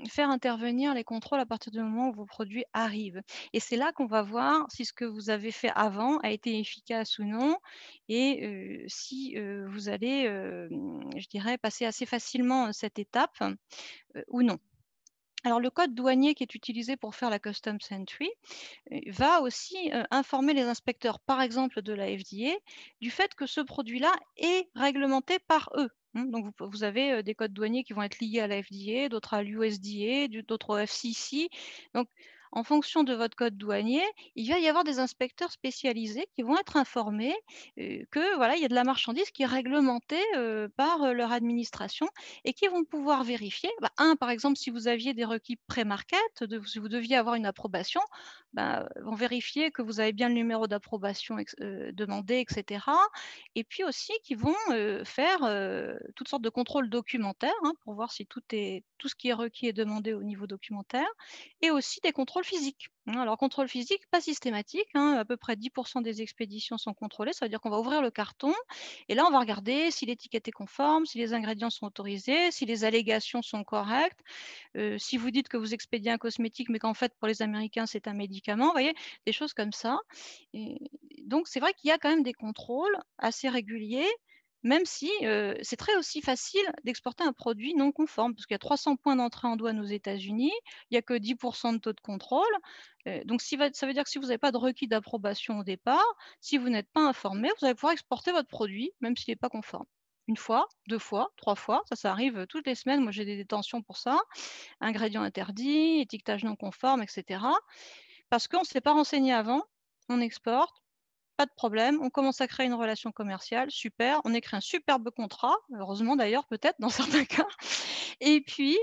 [SPEAKER 7] faire intervenir les contrôles à partir du moment où vos produits arrivent. Et c'est là qu'on va voir si ce que vous avez fait avant a été efficace ou non, et si vous allez, je dirais, passer assez facilement cette étape ou non. Alors, le code douanier qui est utilisé pour faire la customs entry va aussi informer les inspecteurs, par exemple de la FDA, du fait que ce produit-là est réglementé par eux. Donc, vous avez des codes douaniers qui vont être liés à la FDA, d'autres à l'USDA, d'autres au FCC. Donc, en fonction de votre code douanier, il va y avoir des inspecteurs spécialisés qui vont être informés que voilà, il y a de la marchandise qui est réglementée par leur administration et qui vont pouvoir vérifier, par exemple, si vous aviez des requis pré-market, si vous deviez avoir une approbation, vont vérifier que vous avez bien le numéro d'approbation demandé, etc. Et puis aussi qui vont faire toutes sortes de contrôles documentaires pour voir si tout ce qui est requis est demandé au niveau documentaire, et aussi des contrôles physiques. Alors, contrôle physique, pas systématique, hein, à peu près 10% des expéditions sont contrôlées. Ça veut dire qu'on va ouvrir le carton et là, on va regarder si l'étiquette est conforme, si les ingrédients sont autorisés, si les allégations sont correctes. Si vous dites que vous expédiez un cosmétique, mais qu'en fait, pour les Américains, c'est un médicament, vous voyez, des choses comme ça. Et donc, c'est vrai qu'il y a quand même des contrôles assez réguliers, même si c'est très aussi facile d'exporter un produit non conforme, parce qu'il y a 300 points d'entrée en douane aux États-Unis, il n'y a que 10% de taux de contrôle. Donc, ça veut dire que si vous n'avez pas de requis d'approbation au départ, si vous n'êtes pas informé, vous allez pouvoir exporter votre produit, même s'il n'est pas conforme. Une fois, 2 fois, 3 fois, ça arrive toutes les semaines. Moi, j'ai des détentions pour ça. Ingrédients interdits, étiquetage non conforme, etc. Parce qu'on ne s'est pas renseigné avant, on exporte, pas de problème, on commence à créer une relation commerciale, super, on écrit un superbe contrat, heureusement d'ailleurs peut-être dans certains cas. Et puis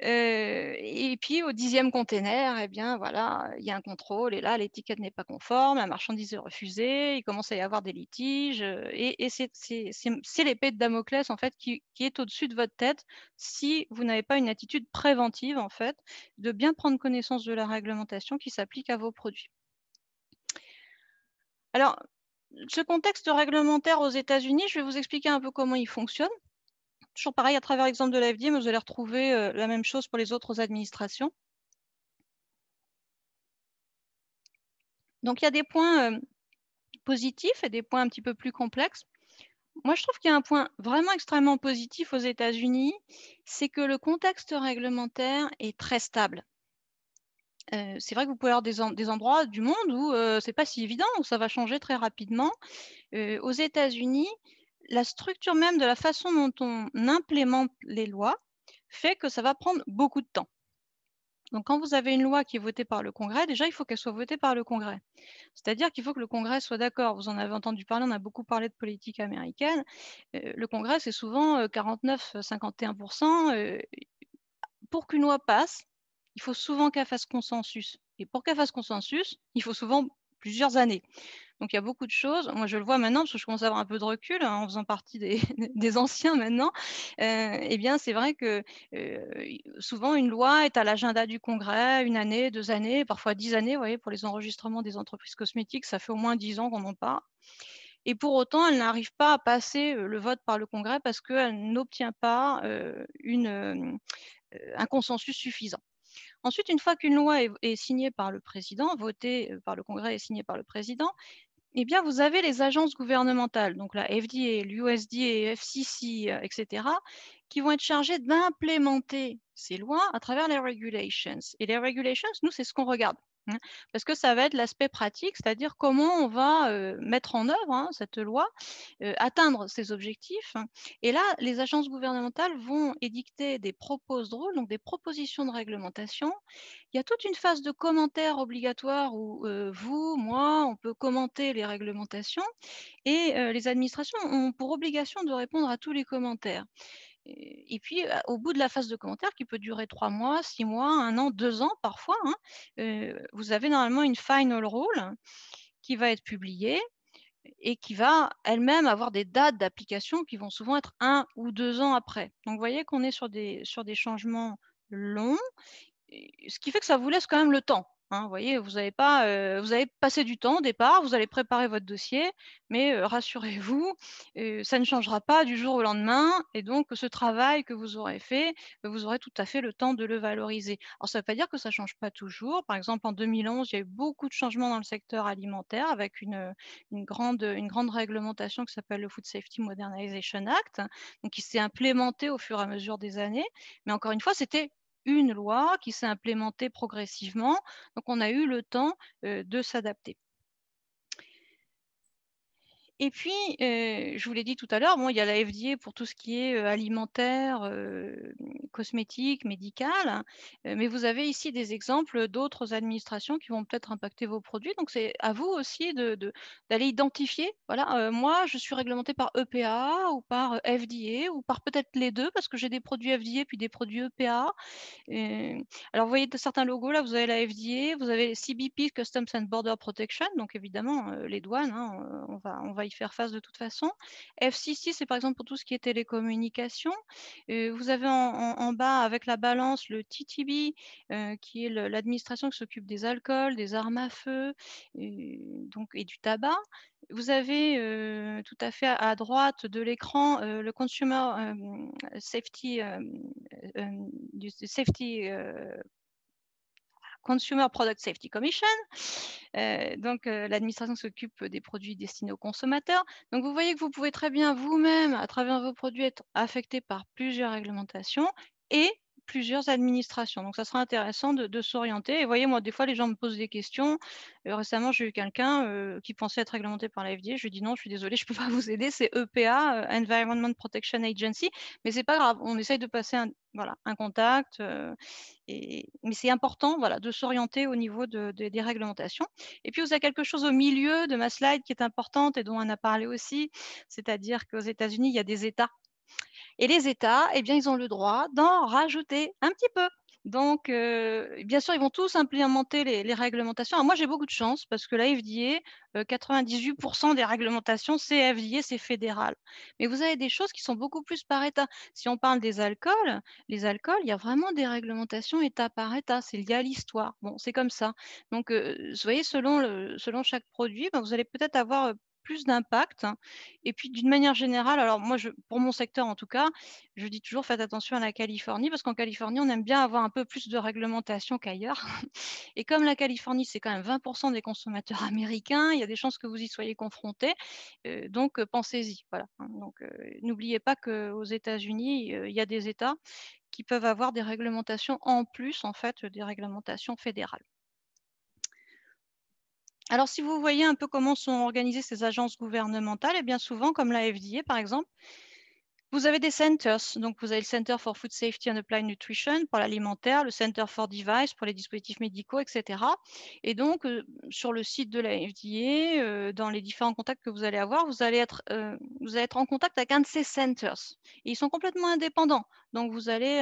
[SPEAKER 7] au 10e container, eh bien voilà, il y a un contrôle et là l'étiquette n'est pas conforme, la marchandise est refusée, il commence à y avoir des litiges et c'est l'épée de Damoclès en fait qui est au-dessus de votre tête si vous n'avez pas une attitude préventive en fait, de bien prendre connaissance de la réglementation qui s'applique à vos produits. Alors, ce contexte réglementaire aux États-Unis, je vais vous expliquer un peu comment il fonctionne. Toujours pareil à travers l'exemple de la FDA, mais vous allez retrouver la même chose pour les autres administrations. Donc, il y a des points positifs et des points un petit peu plus complexes. Moi, je trouve qu'il y a un point vraiment extrêmement positif aux États-Unis, c'est que le contexte réglementaire est très stable. C'est vrai que vous pouvez avoir des endroits du monde où ce n'est pas si évident, où ça va changer très rapidement. Aux États-Unis, la structure même de la façon dont on implémente les lois fait que ça va prendre beaucoup de temps. Donc, quand vous avez une loi qui est votée par le Congrès, déjà, il faut qu'elle soit votée par le Congrès. C'est-à-dire qu'il faut que le Congrès soit d'accord. Vous en avez entendu parler, on a beaucoup parlé de politique américaine. Le Congrès, c'est souvent 49-51%. Pour qu'une loi passe, il faut souvent qu'elle fasse consensus. Et pour qu'elle fasse consensus, il faut souvent plusieurs années. Donc, il y a beaucoup de choses. Moi, je le vois maintenant, parce que je commence à avoir un peu de recul, hein, en faisant partie des anciens maintenant. Eh bien, c'est vrai que souvent, une loi est à l'agenda du Congrès 1 année, 2 années, parfois 10 années. Vous voyez, pour les enregistrements des entreprises cosmétiques, ça fait au moins 10 ans qu'on en parle. Et pour autant, elle n'arrive pas à passer le vote par le Congrès parce qu'elle n'obtient pas un consensus suffisant. Ensuite, une fois qu'une loi est signée par le président, votée par le Congrès et signée par le président, eh bien, vous avez les agences gouvernementales, donc la FDA, l'USDA, FCC, etc., qui vont être chargées d'implémenter ces lois à travers les regulations. Et les regulations, nous, c'est ce qu'on regarde. Parce que ça va être l'aspect pratique, c'est-à-dire comment on va mettre en œuvre cette loi, atteindre ses objectifs. Et là, les agences gouvernementales vont édicter des proposed rules, donc des propositions de réglementation. Il y a toute une phase de commentaires obligatoires où vous, moi, on peut commenter les réglementations et les administrations ont pour obligation de répondre à tous les commentaires. Et puis, au bout de la phase de commentaires, qui peut durer 3 mois, 6 mois, 1 an, 2 ans parfois, vous avez normalement une final rule qui va être publiée et qui va elle-même avoir des dates d'application qui vont souvent être 1 ou 2 ans après. Donc, vous voyez qu'on est sur des changements longs, ce qui fait que ça vous laisse quand même le temps. Vous voyez, vous avez passé du temps au départ, vous allez préparer votre dossier, mais rassurez-vous, ça ne changera pas du jour au lendemain. Et donc, ce travail que vous aurez fait, vous aurez tout à fait le temps de le valoriser. Alors, ça ne veut pas dire que ça ne change pas toujours. Par exemple, en 2011, il y a eu beaucoup de changements dans le secteur alimentaire avec une grande réglementation qui s'appelle le Food Safety Modernization Act, donc qui s'est implémentée au fur et à mesure des années. Mais encore une fois, c'était une loi qui s'est implémentée progressivement, donc on a eu le temps de s'adapter. Et puis, je vous l'ai dit tout à l'heure, bon, il y a la FDA pour tout ce qui est alimentaire, cosmétique, médical, mais vous avez ici des exemples d'autres administrations qui vont peut-être impacter vos produits. Donc, c'est à vous aussi d'aller identifier. Voilà, moi, je suis réglementée par EPA ou par FDA ou par peut-être les deux parce que j'ai des produits FDA puis des produits EPA. Alors, vous voyez de certains logos, là, vous avez la FDA, vous avez CBP, Customs and Border Protection, donc évidemment, les douanes, on va va y faire face de toute façon. FCC, c'est par exemple pour tout ce qui est télécommunications. Vous avez en bas avec la balance le TTB, qui est l'administration qui s'occupe des alcools, des armes à feu et du tabac. Vous avez tout à fait à droite de l'écran le Consumer Safety, Consumer Product Safety Commission, l'administration s'occupe des produits destinés aux consommateurs. Donc, vous voyez que vous pouvez très bien vous-même, à travers vos produits, être affecté par plusieurs réglementations et plusieurs administrations. Donc, ça sera intéressant de s'orienter. Et vous voyez, moi, des fois, les gens me posent des questions. Récemment, j'ai eu quelqu'un qui pensait être réglementé par la FDA. Je lui ai dit non, je suis désolée, je ne peux pas vous aider. C'est EPA, Environment Protection Agency. Mais ce n'est pas grave, on essaye de passer un contact. Mais c'est important de s'orienter au niveau des réglementations. Et puis, vous avez quelque chose au milieu de ma slide qui est importante et dont on a parlé aussi, c'est-à-dire qu'aux États-Unis, il y a des États. Et les États, eh bien, ils ont le droit d'en rajouter un petit peu. Donc, bien sûr, ils vont tous implémenter les réglementations. Alors, moi, j'ai beaucoup de chance parce que la FDA, 98% des réglementations, c'est FDA, c'est fédéral. Mais vous avez des choses qui sont beaucoup plus par État. Si on parle des alcools, les alcools, il y a vraiment des réglementations État par État. C'est lié à l'histoire. Bon, c'est comme ça. Donc, vous voyez, selon chaque produit, ben, vous allez peut-être avoir plus d'impact. Et puis, d'une manière générale, alors moi, pour mon secteur en tout cas, je dis toujours faites attention à la Californie parce qu'en Californie, on aime bien avoir un peu plus de réglementation qu'ailleurs. Et comme la Californie, c'est quand même 20% des consommateurs américains, il y a des chances que vous y soyez confrontés. Donc, pensez-y. Voilà. Donc, n'oubliez pas qu'aux États-Unis, il y a des États qui peuvent avoir des réglementations en plus, en fait, des réglementations fédérales. Alors, si vous voyez un peu comment sont organisées ces agences gouvernementales, et bien souvent, comme la FDA par exemple, vous avez des centers. Donc, vous avez le Center for Food Safety and Applied Nutrition pour l'alimentaire, le Center for Device pour les dispositifs médicaux, etc. Et donc, sur le site de la FDA, dans les différents contacts que vous allez avoir, vous allez être en contact avec un de ces centers. Et ils sont complètement indépendants. Donc, vous allez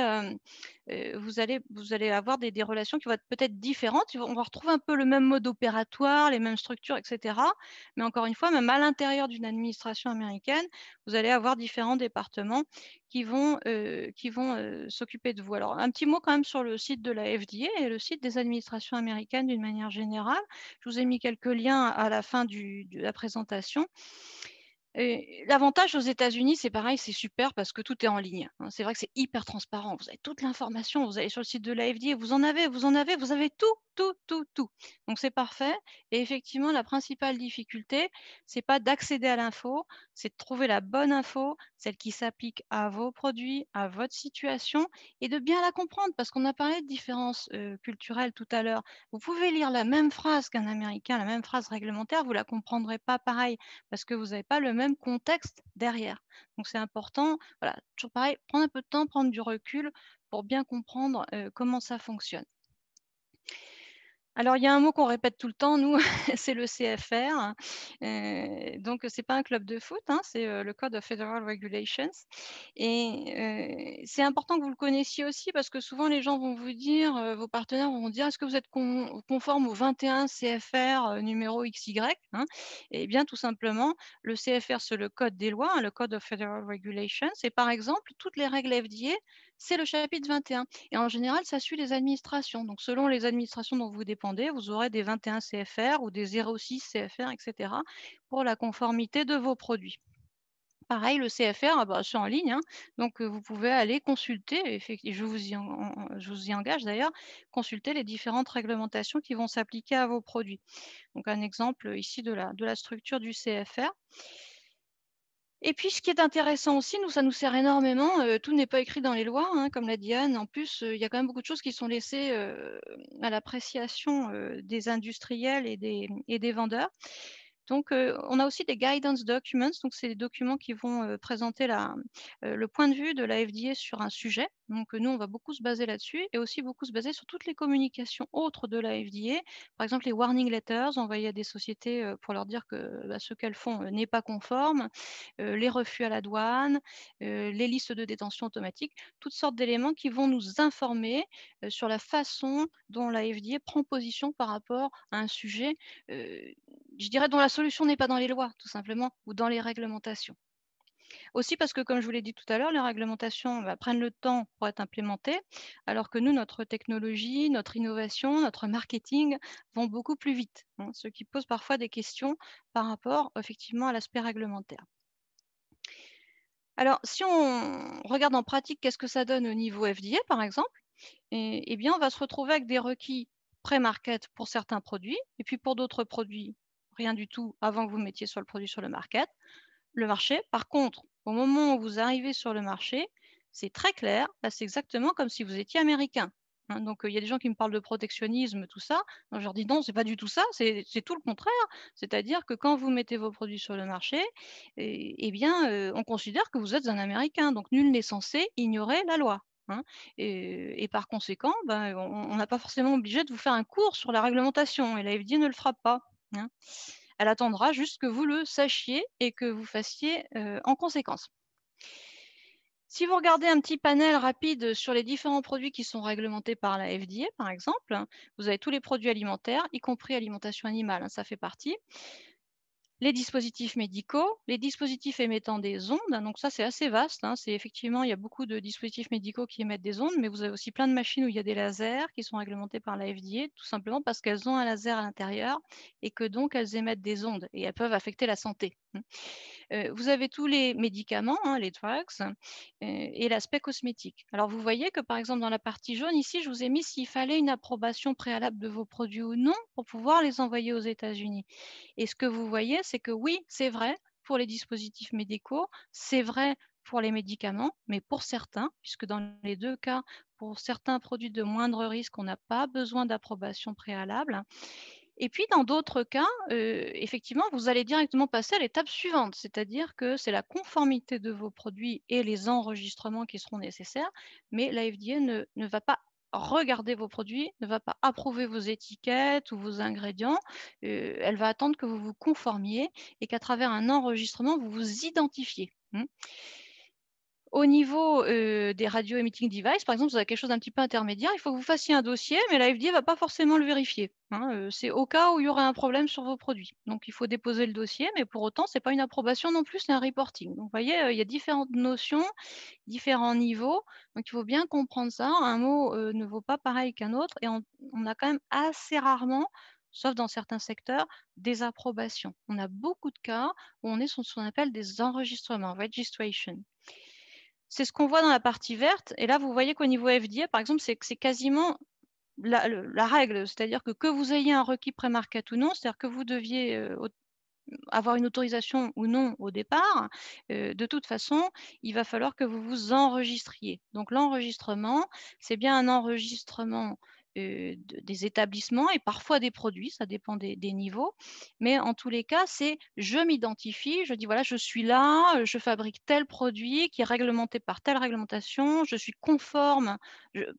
[SPEAKER 7] avoir des relations qui vont être peut-être différentes. On va retrouver un peu le même mode opératoire, les mêmes structures, etc. Mais encore une fois, même à l'intérieur d'une administration américaine, vous allez avoir différents départements qui vont s'occuper de vous. Alors, un petit mot quand même sur le site de la FDA et le site des administrations américaines d'une manière générale. Je vous ai mis quelques liens à la fin de la présentation. L'avantage aux États-Unis, c'est pareil, c'est super parce que tout est en ligne. C'est vrai que c'est hyper transparent. Vous avez toute l'information, vous allez sur le site de la FDA, vous avez tout. Donc, c'est parfait. Et effectivement, la principale difficulté, c'est pas d'accéder à l'info, c'est de trouver la bonne info, celle qui s'applique à vos produits, à votre situation, et de bien la comprendre parce qu'on a parlé de différences culturelles tout à l'heure. Vous pouvez lire la même phrase qu'un Américain, la même phrase réglementaire, vous la comprendrez pas pareil parce que vous n'avez pas le même contexte derrière. Donc, c'est important, voilà, toujours pareil, prendre un peu de temps, prendre du recul pour bien comprendre comment ça fonctionne. Alors, il y a un mot qu'on répète tout le temps, nous, c'est le CFR. Donc, ce n'est pas un club de foot, hein, c'est le Code of Federal Regulations. Et c'est important que vous le connaissiez aussi parce que souvent, les gens vont vous dire, vos partenaires vont vous dire, est-ce que vous êtes conforme au 21 CFR numéro XY, hein? Eh bien, tout simplement, le CFR, c'est le code des lois, hein, le Code of Federal Regulations. Et par exemple, toutes les règles FDA, c'est le chapitre 21. Et en général, ça suit les administrations. Donc, selon les administrations dont vous dépendez, vous aurez des 21 CFR ou des 06 CFR, etc. pour la conformité de vos produits. Pareil, le CFR, c'est en ligne, hein, donc vous pouvez aller consulter, et je vous y engage d'ailleurs, consulter les différentes réglementations qui vont s'appliquer à vos produits. Donc, un exemple ici de la structure du CFR. Et puis, ce qui est intéressant aussi, ça nous sert énormément. Tout n'est pas écrit dans les lois, hein, comme l'a dit Anne. En plus, il y a quand même beaucoup de choses qui sont laissées à l'appréciation des industriels et des vendeurs. Donc, on a aussi des guidance documents. Donc, c'est des documents qui vont présenter le point de vue de la FDA sur un sujet. Donc, nous, on va beaucoup se baser là-dessus et aussi beaucoup se baser sur toutes les communications autres de la FDA. Par exemple, les warning letters envoyés à des sociétés pour leur dire que ce qu'elles font n'est pas conforme, les refus à la douane, les listes de détention automatique, toutes sortes d'éléments qui vont nous informer sur la façon dont la FDA prend position par rapport à un sujet je dirais, dont la solution n'est pas dans les lois, tout simplement, ou dans les réglementations. Aussi parce que, comme je vous l'ai dit tout à l'heure, les réglementations prennent le temps pour être implémentées, alors que nous, notre technologie, notre innovation, notre marketing vont beaucoup plus vite, hein, ce qui pose parfois des questions par rapport effectivement à l'aspect réglementaire. Alors, si on regarde en pratique, qu'est-ce que ça donne au niveau FDA, par exemple? Eh bien, on va se retrouver avec des requis pré-market pour certains produits, et puis pour d'autres produits, rien du tout avant que vous mettiez sur le produit sur le marché. Par contre, au moment où vous arrivez sur le marché, c'est très clair, c'est exactement comme si vous étiez américain. Hein. Donc, il y a des gens qui me parlent de protectionnisme, tout ça. Donc, je leur dis non, c'est pas du tout ça, c'est tout le contraire. C'est-à-dire que quand vous mettez vos produits sur le marché, eh bien, on considère que vous êtes un Américain. Donc, nul n'est censé ignorer la loi. Hein. Et par conséquent, on n'a pas forcément obligé de vous faire un cours sur la réglementation. Et la FDA ne le fera pas. Hein. Elle attendra juste que vous le sachiez et que vous fassiez en conséquence. Si vous regardez un petit panel rapide sur les différents produits qui sont réglementés par la FDA, par exemple, vous avez tous les produits alimentaires, y compris alimentation animale, hein, ça fait partie. Les dispositifs médicaux, les dispositifs émettant des ondes, hein, donc ça c'est assez vaste, hein, c'est effectivement, il y a beaucoup de dispositifs médicaux qui émettent des ondes, mais vous avez aussi plein de machines où il y a des lasers qui sont réglementés par la FDA, tout simplement parce qu'elles ont un laser à l'intérieur et que donc elles émettent des ondes et elles peuvent affecter la santé. Vous avez tous les médicaments, hein, les drugs, et l'aspect cosmétique. Alors vous voyez que par exemple dans la partie jaune ici, je vous ai mis s'il fallait une approbation préalable de vos produits ou non pour pouvoir les envoyer aux États-Unis. Et ce que vous voyez, c'est que oui, c'est vrai pour les dispositifs médicaux, c'est vrai pour les médicaments, mais pour certains, puisque dans les deux cas, pour certains produits de moindre risque, on n'a pas besoin d'approbation préalable. Et puis, dans d'autres cas, effectivement, vous allez directement passer à l'étape suivante, c'est-à-dire que c'est la conformité de vos produits et les enregistrements qui seront nécessaires, mais la FDA ne va pas regarder vos produits, ne va pas approuver vos étiquettes ou vos ingrédients. Elle va attendre que vous vous conformiez et qu'à travers un enregistrement, vous vous identifiez. Au niveau des radio emitting devices, par exemple, vous avez quelque chose d'un petit peu intermédiaire, il faut que vous fassiez un dossier, mais la FDA ne va pas forcément le vérifier. Hein, c'est au cas où il y aurait un problème sur vos produits. Donc, il faut déposer le dossier, mais pour autant, ce n'est pas une approbation non plus, c'est un reporting. Donc, vous voyez, il y a différentes notions, différents niveaux. Donc, il faut bien comprendre ça. Un mot ne vaut pas pareil qu'un autre, et on a quand même assez rarement, sauf dans certains secteurs, des approbations. On a beaucoup de cas où on est sur ce qu'on appelle des enregistrements, registration. C'est ce qu'on voit dans la partie verte. Et là, vous voyez qu'au niveau FDA, par exemple, c'est quasiment la règle. C'est-à-dire que vous ayez un requis pré-market ou non, c'est-à-dire que vous deviez avoir une autorisation ou non au départ, de toute façon, il va falloir que vous vous enregistriez. Donc l'enregistrement, c'est bien un enregistrement des établissements et parfois des produits, ça dépend des niveaux. Mais en tous les cas, c'est je m'identifie, je dis voilà, je suis là, je fabrique tel produit qui est réglementé par telle réglementation, je suis conforme.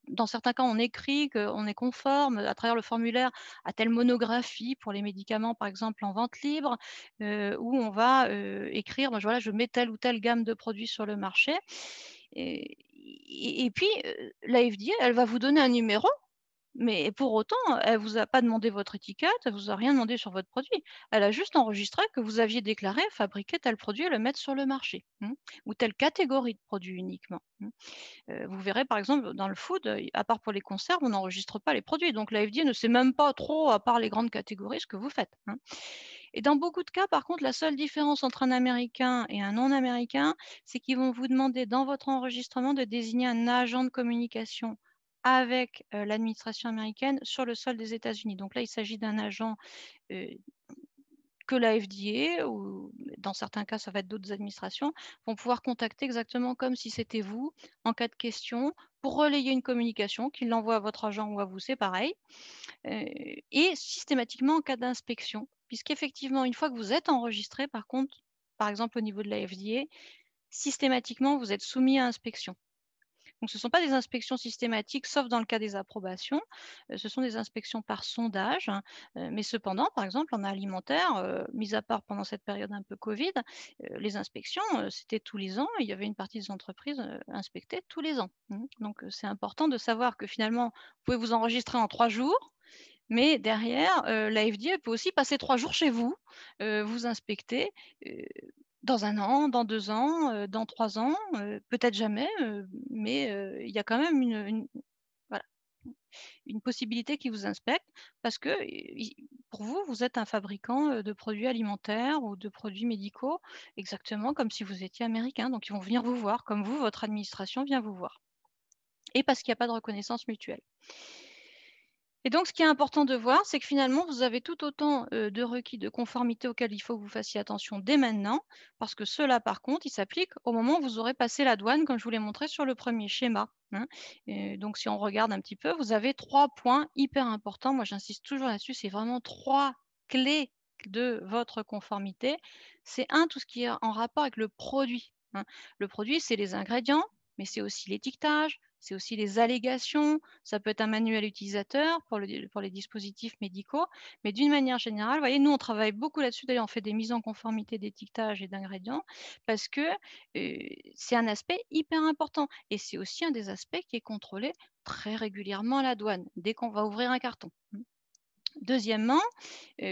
[SPEAKER 7] Dans certains cas, on écrit qu'on est conforme à travers le formulaire à telle monographie pour les médicaments, par exemple, en vente libre, où on va écrire, voilà, je mets telle ou telle gamme de produits sur le marché. Et puis, la FDA, elle va vous donner un numéro, mais pour autant, elle ne vous a pas demandé votre étiquette, elle ne vous a rien demandé sur votre produit. Elle a juste enregistré que vous aviez déclaré fabriquer tel produit et le mettre sur le marché, ou telle catégorie de produits uniquement. Vous verrez par exemple dans le food, à part pour les conserves, on n'enregistre pas les produits. Donc la FDA ne sait même pas trop, à part les grandes catégories, ce que vous faites. Et dans beaucoup de cas, par contre, la seule différence entre un Américain et un non-Américain, c'est qu'ils vont vous demander dans votre enregistrement de désigner un agent de communication avec l'administration américaine sur le sol des États-Unis. Donc là, il s'agit d'un agent que la FDA, ou dans certains cas, ça va être d'autres administrations, vont pouvoir contacter exactement comme si c'était vous, en cas de question, pour relayer une communication, qu'il l'envoie à votre agent ou à vous, c'est pareil, et systématiquement en cas d'inspection, puisqu'effectivement, une fois que vous êtes enregistré, par contre, par exemple au niveau de la FDA, systématiquement, vous êtes soumis à inspection. Donc, ce ne sont pas des inspections systématiques, sauf dans le cas des approbations. Ce sont des inspections par sondage. Mais cependant, par exemple, en alimentaire, mis à part pendant cette période un peu Covid, les inspections, c'était tous les ans. Il y avait une partie des entreprises inspectées tous les ans. Donc, c'est important de savoir que finalement, vous pouvez vous enregistrer en 3 jours, Mais derrière, la FDA peut aussi passer 3 jours chez vous, vous inspecter dans 1 an, dans 2 ans, dans 3 ans, peut-être jamais, mais il y a quand même voilà, une possibilité qu'ils vous inspectent parce que pour vous, vous êtes un fabricant de produits alimentaires ou de produits médicaux, exactement comme si vous étiez américain. Donc, ils vont venir vous voir, comme vous, votre administration vient vous voir. Et parce qu'il n'y a pas de reconnaissance mutuelle. Et donc, ce qui est important de voir, c'est que finalement, vous avez tout autant de requis de conformité auxquels il faut que vous fassiez attention dès maintenant, parce que ceux-là, par contre, ils s'appliquent au moment où vous aurez passé la douane, comme je vous l'ai montré sur le premier schéma. Hein. Donc, si on regarde un petit peu, vous avez 3 points hyper importants. Moi, j'insiste toujours là-dessus, c'est vraiment 3 clés de votre conformité. C'est tout ce qui est en rapport avec le produit. Hein. Le produit, c'est les ingrédients, mais c'est aussi l'étiquetage, c'est aussi les allégations, ça peut être un manuel utilisateur pour les dispositifs médicaux, mais d'une manière générale, vous voyez, nous, on travaille beaucoup là-dessus. D'ailleurs, on fait des mises en conformité d'étiquetage et d'ingrédients parce que c'est un aspect hyper important. Et c'est aussi un des aspects qui est contrôlé très régulièrement à la douane, dès qu'on va ouvrir un carton. Deuxièmement,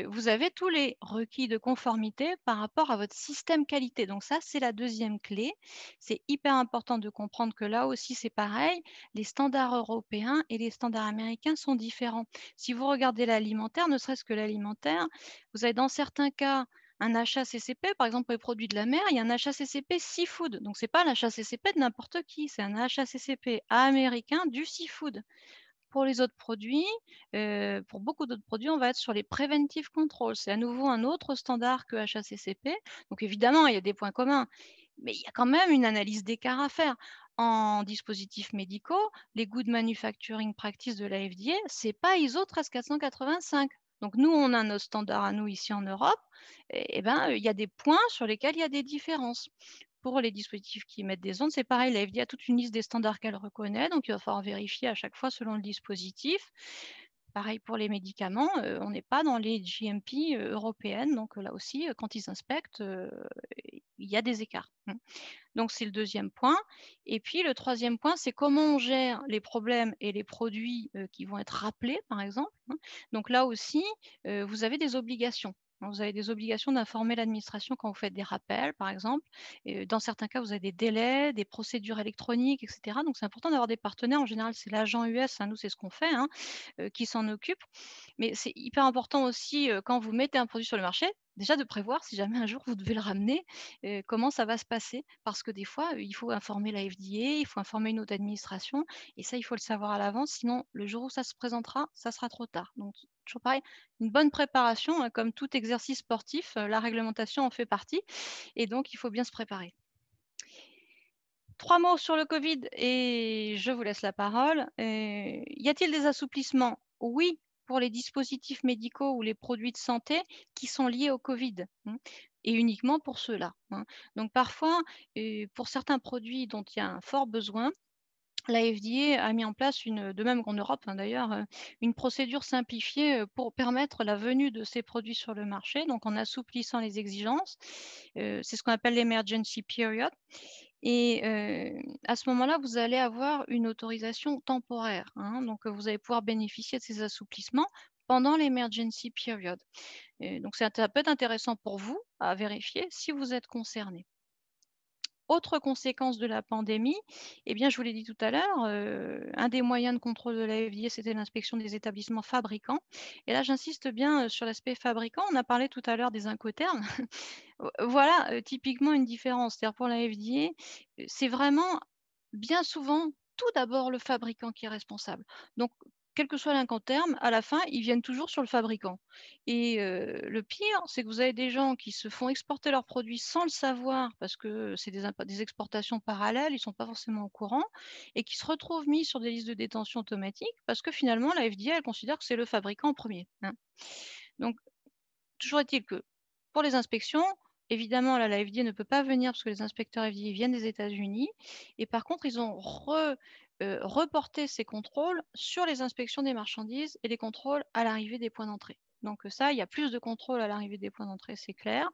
[SPEAKER 7] vous avez tous les requis de conformité par rapport à votre système qualité. Donc ça, c'est la deuxième clé. C'est hyper important de comprendre que là aussi, c'est pareil. Les standards européens et les standards américains sont différents. Si vous regardez l'alimentaire, ne serait-ce que l'alimentaire, vous avez dans certains cas un HACCP, par exemple pour les produits de la mer, il y a un HACCP seafood. Donc ce n'est pas l'HACCP de n'importe qui, c'est un HACCP américain du seafood. Pour les autres produits, pour beaucoup d'autres produits, on va être sur les preventive controls. C'est à nouveau un autre standard que HACCP. Donc évidemment, il y a des points communs, mais il y a quand même une analyse d'écart à faire. En dispositifs médicaux, les Good Manufacturing Practice de la FDA, ce n'est pas ISO 13485. Donc nous, on a nos standards à nous ici en Europe, et ben, il y a des points sur lesquels il y a des différences. Pour les dispositifs qui émettent des ondes, c'est pareil, la FDA a toute une liste des standards qu'elle reconnaît, donc il va falloir vérifier à chaque fois selon le dispositif. Pareil pour les médicaments, on n'est pas dans les GMP européennes, donc là aussi, quand ils inspectent, il y a des écarts. Donc c'est le deuxième point. Et puis le troisième point, c'est comment on gère les problèmes et les produits qui vont être rappelés, par exemple. Donc là aussi, vous avez des obligations. Vous avez des obligations d'informer l'administration quand vous faites des rappels, par exemple. Et dans certains cas, vous avez des délais, des procédures électroniques, etc. Donc, c'est important d'avoir des partenaires. En général, c'est l'agent US, nous, c'est ce qu'on fait, qui s'en occupe. Mais c'est hyper important aussi, quand vous mettez un produit sur le marché, déjà de prévoir, si jamais un jour vous devez le ramener, comment ça va se passer. Parce que des fois, il faut informer la FDA, il faut informer une autre administration. Et ça, il faut le savoir à l'avance. Sinon, le jour où ça se présentera, ça sera trop tard. Donc, toujours pareil, une bonne préparation, comme tout exercice sportif, la réglementation en fait partie. Et donc, il faut bien se préparer. 3 mots sur le Covid et je vous laisse la parole. Y a-t-il des assouplissements? Oui, pour les dispositifs médicaux ou les produits de santé qui sont liés au Covid, et uniquement pour ceux-là. Donc parfois, pour certains produits dont il y a un fort besoin, la FDA a mis en place, de même qu'en Europe d'ailleurs, une procédure simplifiée pour permettre la venue de ces produits sur le marché, donc en assouplissant les exigences. C'est ce qu'on appelle l'emergency period. Et à ce moment-là, vous allez avoir une autorisation temporaire. Donc, vous allez pouvoir bénéficier de ces assouplissements pendant l'emergency period. Donc, ça peut être intéressant pour vous à vérifier si vous êtes concerné. Autre conséquence de la pandémie, eh bien, je vous l'ai dit tout à l'heure, un des moyens de contrôle de la FDA, c'était l'inspection des établissements fabricants. Et là, j'insiste bien sur l'aspect fabricant. On a parlé tout à l'heure des Incoterms. Voilà, typiquement une différence. C'est-à-dire pour la FDA, c'est vraiment bien souvent tout d'abord le fabricant qui est responsable. Donc, quel que soit l'Incoterm, à la fin, ils viennent toujours sur le fabricant. Et le pire, c'est que vous avez des gens qui se font exporter leurs produits sans le savoir parce que c'est des exportations parallèles, ils ne sont pas forcément au courant, et qui se retrouvent mis sur des listes de détention automatique parce que finalement, la FDA, elle considère que c'est le fabricant en premier. Donc, toujours est-il que pour les inspections, évidemment, là, la FDA ne peut pas venir parce que les inspecteurs FDA viennent des États-Unis. Et par contre, ils ont reporté ces contrôles sur les inspections des marchandises et les contrôles à l'arrivée des points d'entrée. Donc ça, il y a plus de contrôle à l'arrivée des points d'entrée, c'est clair,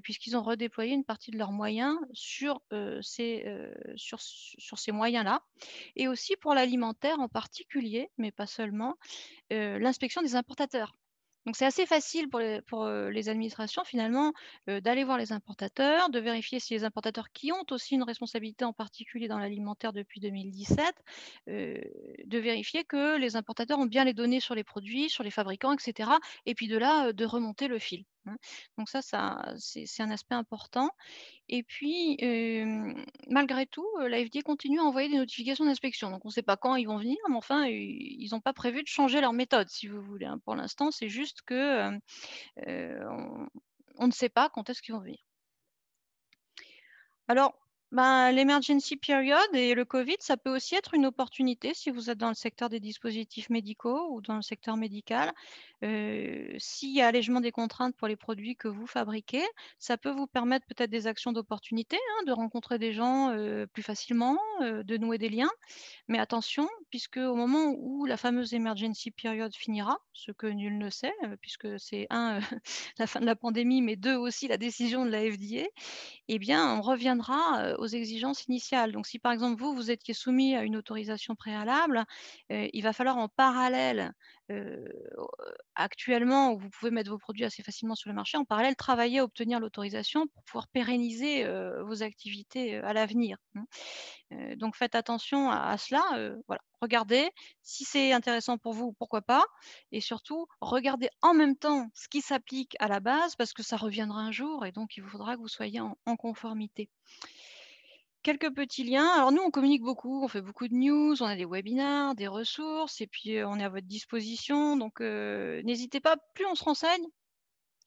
[SPEAKER 7] puisqu'ils ont redéployé une partie de leurs moyens sur ces moyens-là. Et aussi pour l'alimentaire en particulier, mais pas seulement, l'inspection des importateurs. Donc c'est assez facile pour les administrations finalement d'aller voir les importateurs, de vérifier si les importateurs qui ont aussi une responsabilité en particulier dans l'alimentaire depuis 2017, de vérifier que les importateurs ont bien les données sur les produits, sur les fabricants, etc. Et puis de là, de remonter le fil, hein. Donc ça c'est un aspect important. Et puis, malgré tout, la FDA continue à envoyer des notifications d'inspection. Donc, on ne sait pas quand ils vont venir, mais enfin, ils n'ont pas prévu de changer leur méthode, si vous voulez, hein. Pour l'instant, c'est juste que on ne sait pas quand est-ce qu'ils vont venir. Alors, l'emergency period et le Covid, ça peut aussi être une opportunité si vous êtes dans le secteur des dispositifs médicaux ou dans le secteur médical. S'il y a allègement des contraintes pour les produits que vous fabriquez, ça peut vous permettre peut-être des actions d'opportunité, hein, de rencontrer des gens plus facilement, de nouer des liens. Mais attention, puisque au moment où la fameuse emergency period finira, ce que nul ne sait, puisque c'est la fin de la pandémie, mais 2 aussi la décision de la FDA, eh bien, on reviendra aux exigences initiales. Donc, si par exemple, vous étiez soumis à une autorisation préalable, il va falloir en parallèle, actuellement, où vous pouvez mettre vos produits assez facilement sur le marché, en parallèle, travailler à obtenir l'autorisation pour pouvoir pérenniser vos activités à l'avenir, hein. Donc, faites attention à cela. Voilà. Regardez si c'est intéressant pour vous, pourquoi pas. Et surtout, regardez en même temps ce qui s'applique à la base, parce que ça reviendra un jour et donc il vous faudra que vous soyez en conformité. Quelques petits liens. Alors nous, on communique beaucoup, on fait beaucoup de news, on a des webinaires, des ressources, et puis on est à votre disposition. Donc n'hésitez pas, plus on se renseigne,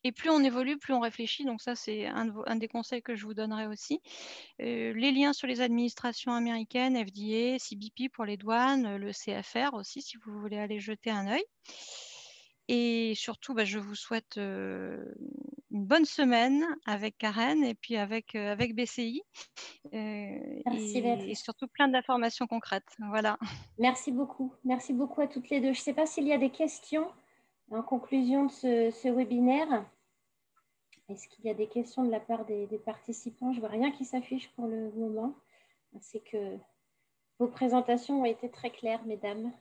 [SPEAKER 7] et plus on évolue, plus on réfléchit. Donc ça, c'est un des conseils que je vous donnerai aussi. Les liens sur les administrations américaines, FDA, CBP pour les douanes, le CFR aussi, si vous voulez aller jeter un œil. Et surtout, je vous souhaite une bonne semaine avec Karen et puis avec BCI.
[SPEAKER 1] Merci,
[SPEAKER 7] Et
[SPEAKER 1] Béatrice.
[SPEAKER 7] surtout plein d'informations concrètes. Voilà.
[SPEAKER 1] Merci beaucoup. Merci beaucoup à toutes les deux. Je ne sais pas s'il y a des questions en conclusion de ce webinaire. Est-ce qu'il y a des questions de la part des participants? Je ne vois rien qui s'affiche pour le moment. C'est que vos présentations ont été très claires, mesdames.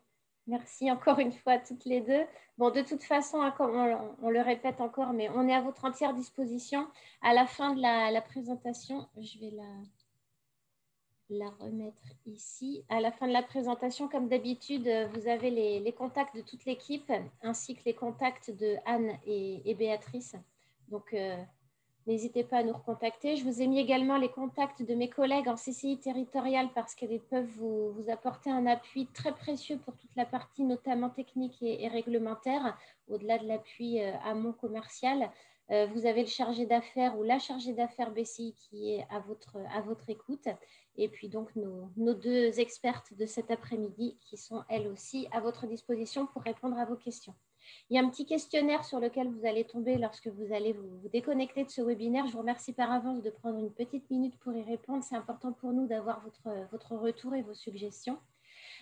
[SPEAKER 1] Merci encore une fois à toutes les deux. Bon, de toute façon, hein, comme on le répète encore, mais on est à votre entière disposition. À la fin de la présentation, je vais la remettre ici. À la fin de la présentation, comme d'habitude, vous avez les contacts de toute l'équipe, ainsi que les contacts de Anne et Béatrice. Donc, n'hésitez pas à nous recontacter. Je vous ai mis également les contacts de mes collègues en CCI territoriale parce qu'elles peuvent vous apporter un appui très précieux pour toute la partie, notamment technique et réglementaire, au-delà de l'appui amont commercial. Vous avez le chargé d'affaires ou la chargée d'affaires BCI qui est à votre écoute. Et puis donc nos deux expertes de cet après-midi qui sont elles aussi à votre disposition pour répondre à vos questions. Il y a un petit questionnaire sur lequel vous allez tomber lorsque vous allez vous déconnecter de ce webinaire. Je vous remercie par avance de prendre une petite minute pour y répondre. C'est important pour nous d'avoir votre retour et vos suggestions.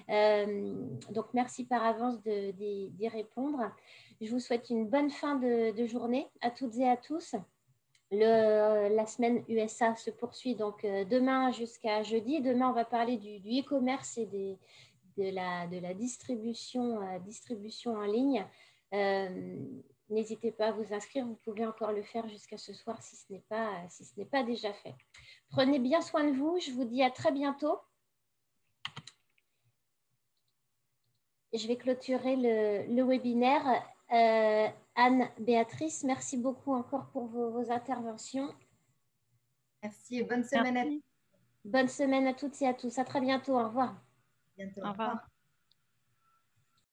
[SPEAKER 1] Donc, merci par avance d'y répondre. Je vous souhaite une bonne fin de journée à toutes et à tous. La semaine USA se poursuit donc demain jusqu'à jeudi. Demain, on va parler du e-commerce et de la distribution en ligne. N'hésitez pas à vous inscrire. Vous pouvez encore le faire jusqu'à ce soir si ce n'est pas déjà fait. Prenez bien soin de vous. Je vous dis à très bientôt. Je vais clôturer le webinaire. Anne, Béatrice, merci beaucoup encore pour vos interventions.
[SPEAKER 3] Merci et bonne semaine à tous.
[SPEAKER 1] Bonne semaine à toutes et à tous. À très bientôt. Au revoir.
[SPEAKER 3] Bientôt.
[SPEAKER 7] Au revoir.